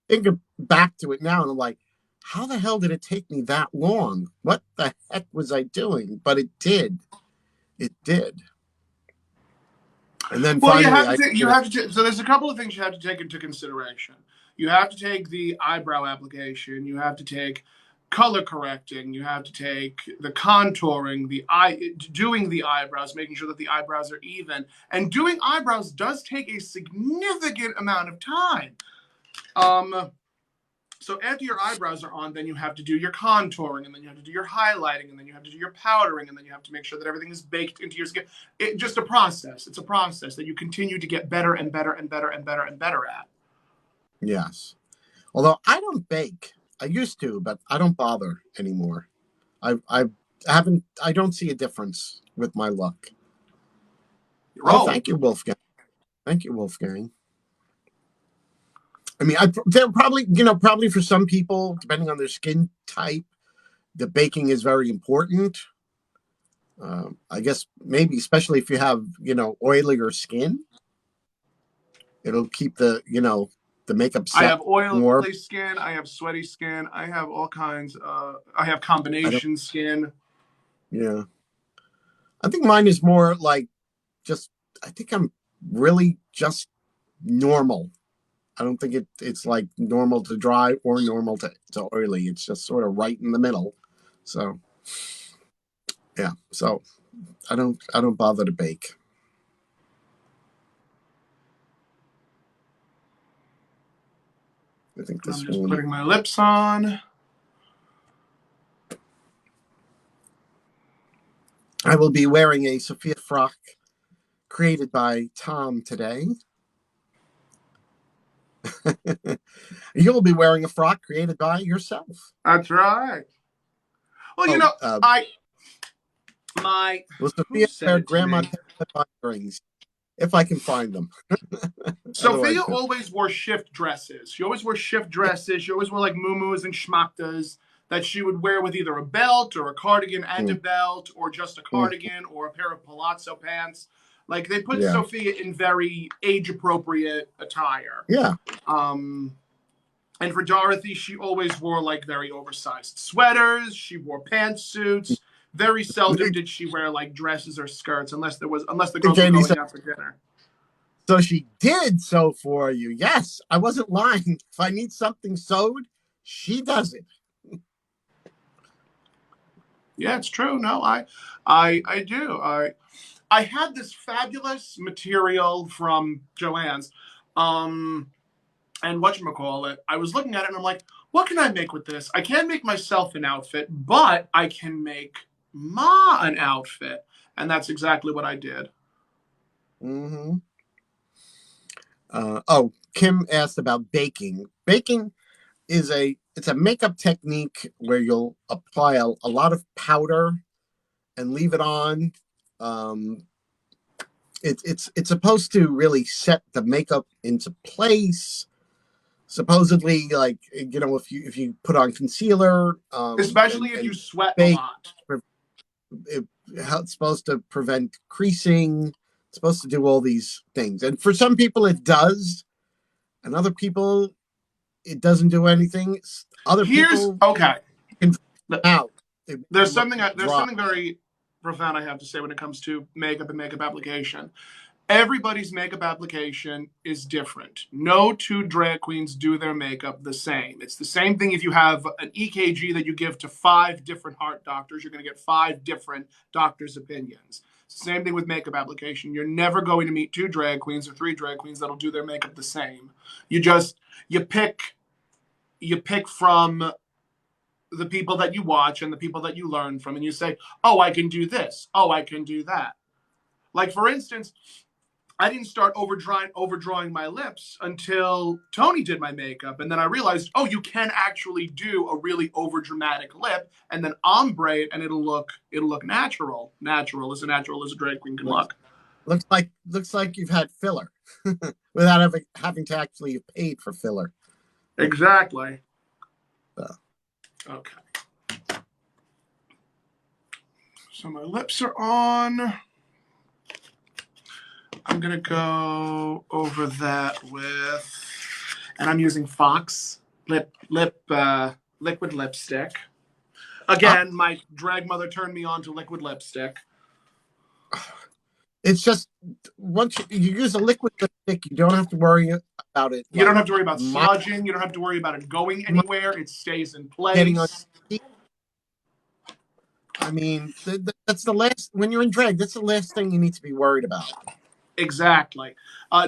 think back to it now and I'm like, how the hell did it take me that long? What the heck was I doing? But it did. It did. And then finally, so there's a couple of things you have to take into consideration. You have to take the eyebrow application. You have to take color correcting. You have to take the contouring, doing the eyebrows, making sure that the eyebrows are even. And doing eyebrows does take a significant amount of time. So after your eyebrows are on, then you have to do your contouring, and then you have to do your highlighting, and then you have to do your powdering, and then you have to make sure that everything is baked into your skin. It's just a process. It's a process that you continue to get better and better and better and better and better at. Yes. Although I don't bake. I used to, but I don't bother anymore. I don't see a difference with my look. Thank you, Wolfgang. Thank you, Wolfgang. I mean, they're probably for some people, depending on their skin type, the baking is very important. I guess maybe, especially if you have, oilier skin, it'll keep the makeup set. I have oily skin. I have sweaty skin. I have all kinds. I have combination skin. Yeah. I think mine is more like I think I'm really just normal. I don't think it's like normal to dry or normal to oily. It's just sort of right in the middle. So yeah. So I don't bother to bake. I think I'm just putting my lips on. I will be wearing a Sophia frock created by Tom today. You'll be wearing a frock created by yourself. That's right. Well, you know, Sophia wear grandma earrings if I can find them. Sophia always wore shift dresses. She always wore shift dresses. She always wore like muumuus and schmachtas that she would wear with either a belt or a cardigan and a belt, or just a cardigan or a pair of palazzo pants. Like they put Sophia in very age-appropriate attire. Yeah. And for Dorothy, she always wore like very oversized sweaters. She wore pantsuits. Very seldom did she wear like dresses or skirts, unless the girls were going out for dinner. So she did sew for you. Yes, I wasn't lying. If I need something sewed, she does it. Yeah, it's true. No, I do. I had this fabulous material from Joann's, and whatchamacallit, I was looking at it and I'm like, what can I make with this? I can't make myself an outfit, but I can make Ma an outfit. And that's exactly what I did. Mm-hmm. Kim asked about baking. Baking is a makeup technique where you'll apply a lot of powder and leave it on. It's supposed to really set the makeup into place. Supposedly, like, you know, if you put on concealer, especially if you sweat a lot, it's supposed to prevent creasing. It's supposed to do all these things, and for some people it does, and other people it doesn't do anything. Other people out. There's something very profound I have to say when it comes to makeup and makeup application. Everybody's makeup application is different. No two drag queens do their makeup the same. It's the same thing if you have an EKG that you give to 5 different heart doctors, you're going to get 5 different doctors' opinions. Same thing with makeup application. You're never going to meet 2 drag queens or 3 drag queens that'll do their makeup the same. You pick from the people that you watch and the people that you learn from, and you say, oh, I can do this. Oh, I can do that. Like, for instance, I didn't start overdrawing my lips until Toni did my makeup. And then I realized, oh, you can actually do a really overdramatic lip and then ombre it, and it'll look natural. Natural as a drag queen can look. Looks like you've had filler without having to actually have paid for filler. Exactly. Okay. So my lips are on. I'm going to go over that with, and I'm using Fox liquid lipstick. Again, my drag mother turned me on to liquid lipstick. It's just, once you use a liquid lipstick, you don't have to worry about it. You don't have to worry about smudging. You don't have to worry about it going anywhere. It stays in place. I mean, that's the last, when you're in drag, that's the last thing you need to be worried about. Exactly.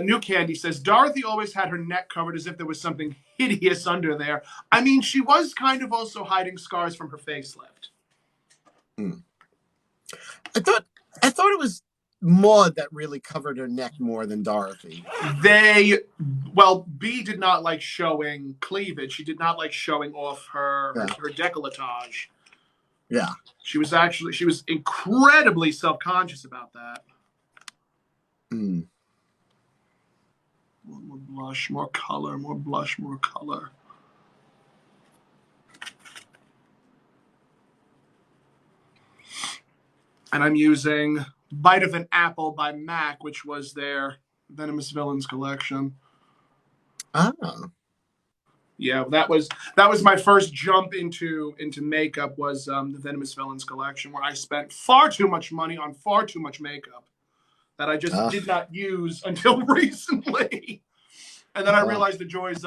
New Candy says, Dorothy always had her neck covered as if there was something hideous under there. I mean, she was kind of also hiding scars from her facelift. I thought it was Maud that really covered her neck more than Dorothy. B did not like showing cleavage. She did not like showing off her décolletage. Yeah. She was incredibly self-conscious about that. More blush, more color, more blush, more color. And I'm using Bite of an Apple by MAC, which was their Venomous Villains collection. Oh. Yeah, that was my first jump into makeup, was the Venomous Villains collection, where I spent far too much money on far too much makeup that I just did not use until recently. And then I realized the joys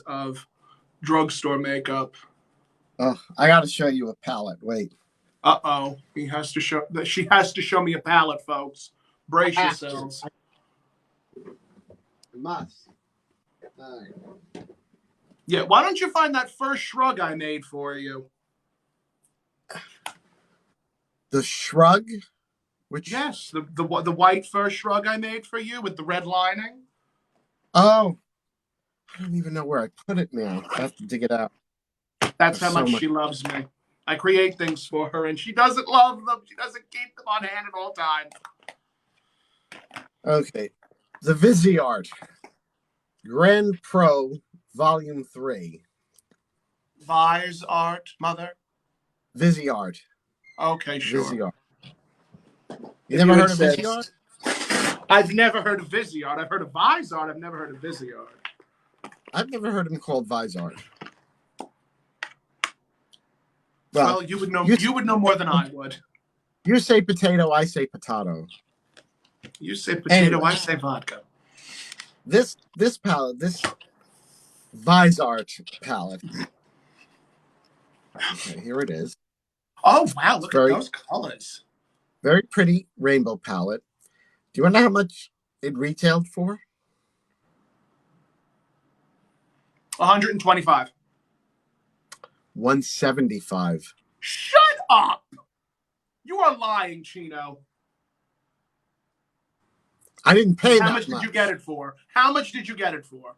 of drugstore makeup. Oh, I got to show you a palette. Wait. Uh-oh. She has to show me a palette, folks. Brace yourselves. I must. All right. Yeah, why don't you find that first shrug I made for you? The shrug? Which? Yes, the white first shrug I made for you with the red lining. Oh, I don't even know where I put it now. I have to dig it out. That's how much she loves me. I create things for her, and she doesn't love them. She doesn't keep them on hand at all times. Okay. The Viseart Grand Pro Volume 3. Viseart, mother? Viseart. Okay, sure. Viseart. You never heard of Viseart? I've never heard of Viseart. I've heard of Viseart. I've never heard of Viseart. I've never heard him called Viseart. Well, you would know. You would know more than I would. You say potato, I say potato. You say potato, anyway, I say vodka. This palette, this Viseart palette. Okay, here it is. Oh wow! Look at those colors. Very pretty rainbow palette. Do you want to know how much it retailed for? $125. $175. Shut up! You are lying, Chino. I didn't pay that much. How much did you get it for? How much did you get it for?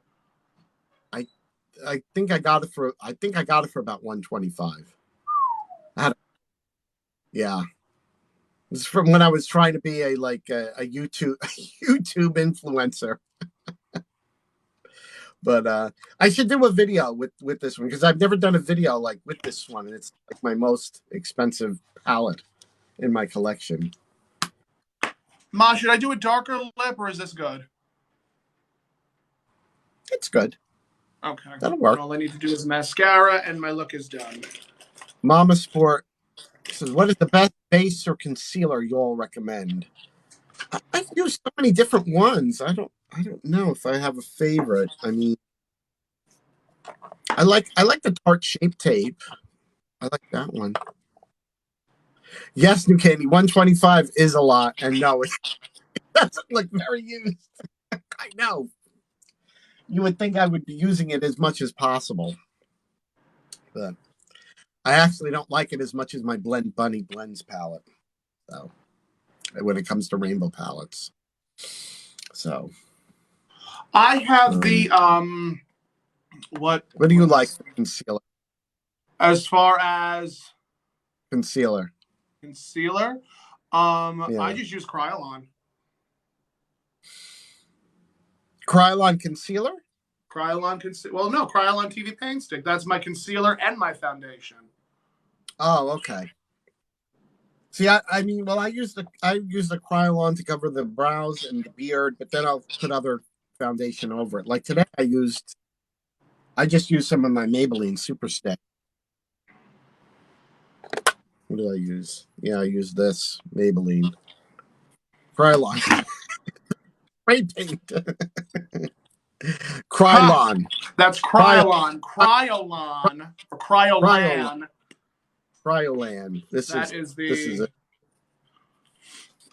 I think I got it for about $125. Yeah. This is from when I was trying to be a YouTube influencer. But I should do a video with this one because I've never done a video like with this one, and it's like my most expensive palette in my collection. Ma, should I do a darker lip or is this good? It's good. Okay. That'll work. All I need to do is mascara and my look is done. Mama Sport says, what is the best base or concealer you all recommend? I've used so many different ones. I don't know if I have a favorite. I mean, I like the Tarte Shape Tape. I like that one. Yes, New Candy, 125 is a lot, and no, it doesn't look very used. I know. You would think I would be using it as much as possible, but I actually don't like it as much as my Blend Bunny Blends palette. So, when it comes to rainbow palettes, so I have the What do you like for concealer? As far as concealer, yeah. I just use Kryolan. Kryolan concealer? Kryolan concealer. Well, no, Kryolan TV Paint Stick. That's my concealer and my foundation. Oh, okay. See, I mean, well, I use the Kryolan to cover the brows and the beard, but then I'll put other foundation over it. Like today, I just used some of my Maybelline Super Stay. What do I use? Yeah, I use this Maybelline Kryolan spray paint. Kryolan. That's Kryolan. Kryolan. Or Kryolan. Kryolan. This is it.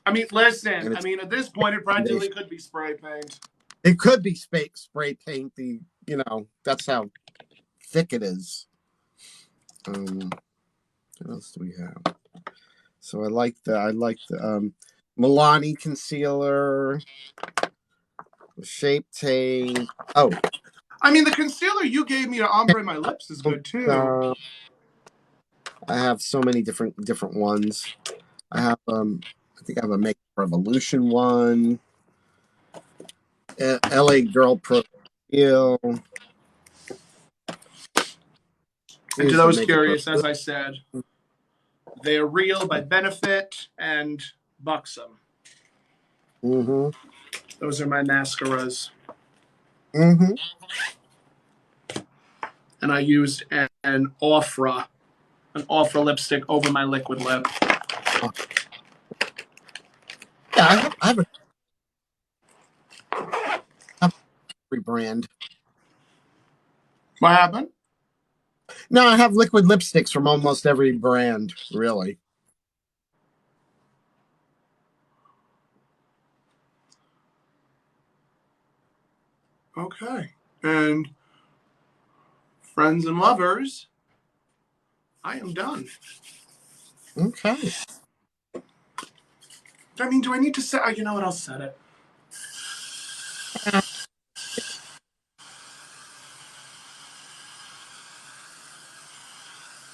I mean, listen. I mean, at this point, it practically could be spray paint. It could be spray paint. That's how thick it is. What else do we have? So I like the Milani concealer, the Shape Tape. Oh, I mean, the concealer you gave me to ombre my lips is good too. I have so many different ones. I have I think I have a Makeup Revolution one. LA Girl Pro Steel. And to those curious, as I said, they are real by Benefit and Buxom. Mm-hmm. Those are my mascaras. Mm-hmm. And I used an Ofra lipstick over my liquid lip. Yeah, I have a. every brand. What happened? No, I have liquid lipsticks from almost every brand, really. Okay. And friends and lovers, I am done. Okay. I mean, do I need to set? Oh, you know what? I'll set it.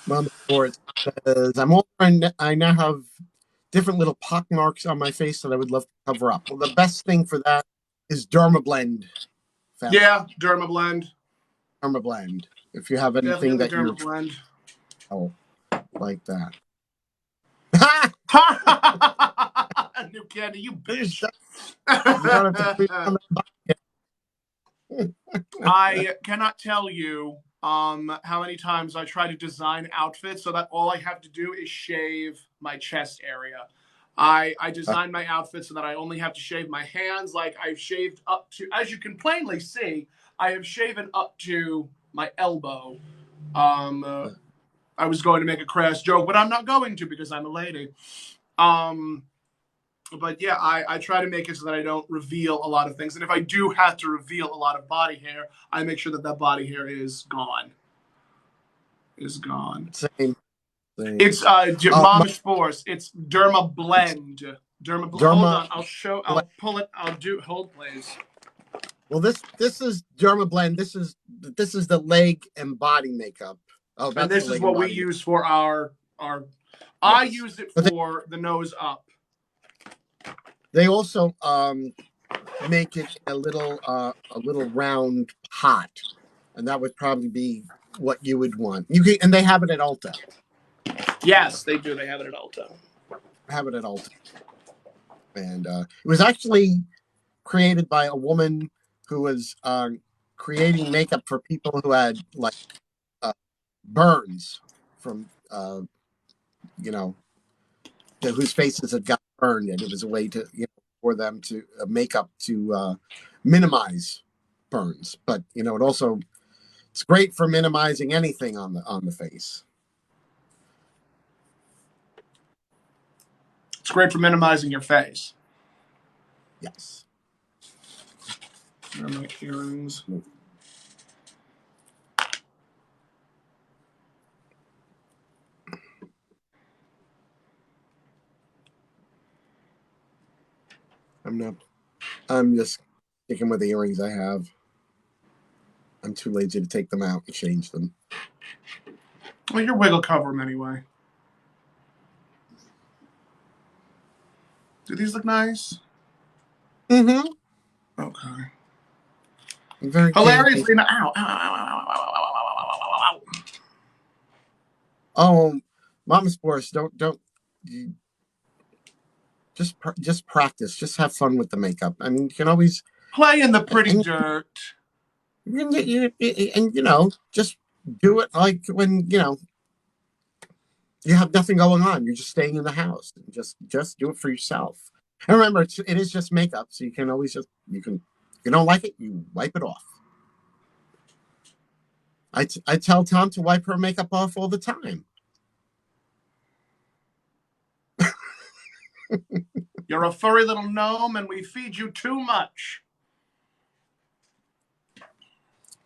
Mom Sports says, I'm older and I now have different little pock marks on my face that I would love to cover up. Well, the best thing for that is Dermablend. Yeah, Dermablend. Dermablend. If you have anything Definitely that you're Dermablend. oh, like that. New candy, you bitch. You don't have to put it on the I cannot tell you how many times I try to design outfits so that all I have to do is shave my chest area. I design my outfits so that I only have to shave my hands. Like I've shaved up to, as you can plainly see, I have shaven up to my elbow. I was going to make a crass joke, but I'm not going to because I'm a lady. But yeah, I try to make it so that I don't reveal a lot of things. And if I do have to reveal a lot of body hair, I make sure that that body hair is gone. Is gone. Same. It's Mama Spores. It's Dermablend. Hold on. I'll pull it. Hold please. Well, this is Dermablend. This is the leg and body makeup. Oh, that's and this the is leg what and we body use for our. Yes. I use it for the nose up. They also make it a little round pot, and that would probably be what you would want. You can, and they have it at Ulta. Yes, they do. They have it at Ulta. Have it at Ulta, and it was actually created by a woman who was creating makeup for people who had like burns from whose faces had got burned, and it was a way to for them to makeup to minimize burns. But it also it's great for minimizing anything on the face. It's great for minimizing your face. Yes. Where are my earrings? I'm just sticking with the earrings I have. I'm too lazy to take them out and change them. Well, your wig will cover them anyway. Do these look nice? Mm-hmm. Okay. Very hilariously, ow, ow, ow, ow, ow, ow, ow, ow. Oh, Mama Sports, don't just practice. Just have fun with the makeup. I mean, you can always play in the pretty dirt. And just do it like when you have nothing going on. You're just staying in the house. Just do it for yourself. And remember, it is just makeup, so you can always if you don't like it, you wipe it off. I tell Tom to wipe her makeup off all the time. You're a furry little gnome, and we feed you too much.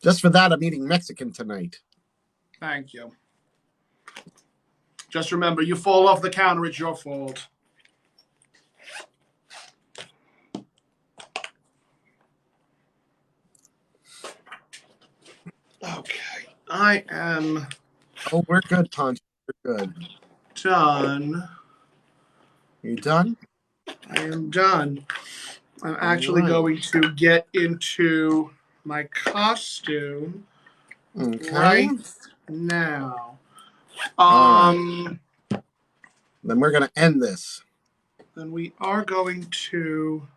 Just for that, I'm eating Mexican tonight. Thank you. Just remember, you fall off the counter, it's your fault. Okay. I am... Oh, we're good, Poncho. We're good. Done. You done? I am done. I'm actually going to get into my costume right now. Then we're going to end this. Then we are going to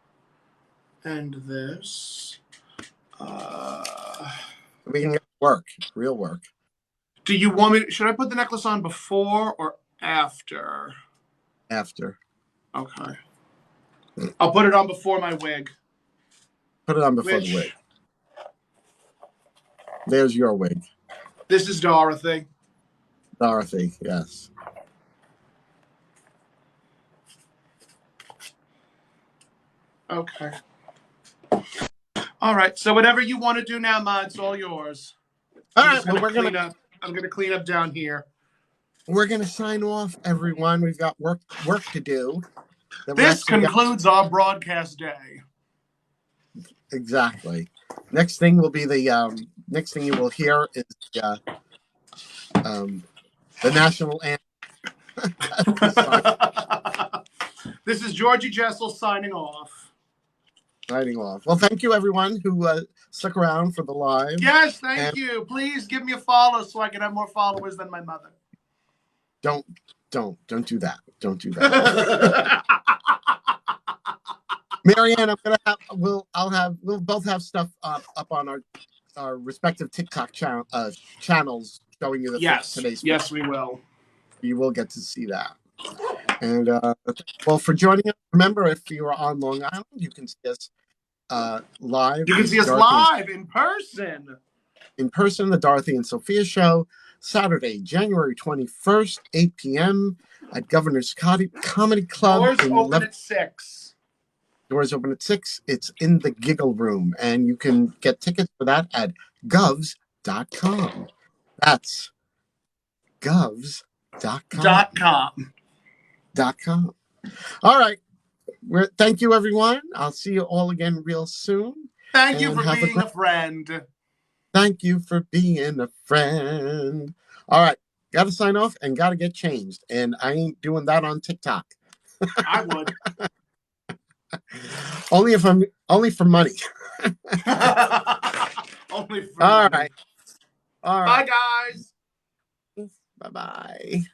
end this. We can get work, real work. Do you want me? Should I put the necklace on before or after? After. Okay. I'll put it on before my wig. Put it on before the wig. There's your wig. This is Dorothy. Dorothy, yes. Okay. All right. So whatever you want to do now, Ma, it's all yours. All right. Well, I'm gonna clean up down here. We're gonna sign off, everyone. We've got work to do. This concludes our broadcast day. Exactly. Next thing will be the next thing you will hear is the national anthem. This is Georgie Jessel signing off. Signing off. Well, thank you, everyone who stuck around for the live. Yes, thank you. Please give me a follow so I can have more followers than my mother. Don't do that. Don't do that. Marianne, we'll both have stuff up on our respective TikTok channels showing you today's. Yes, we will. You will get to see that. And well, for joining us, remember, if you are on Long Island, you can see us live. You can see us live in person. In person, the Dorothy and Sophia Show, Saturday, January 21st, 8 p.m. at Governor's Comedy Club. Doors open at 6. Doors open at 6. It's in the Giggle Room, and you can get tickets for that at govs.com. That's govs.com. All right. Thank you, everyone. I'll see you all again real soon. Thank you for being a friend. Thank you for being a friend. All right. Got to sign off and got to get changed. And I ain't doing that on TikTok. I would. only for money. Only for All money. Right. All right. Bye, guys. Bye-bye.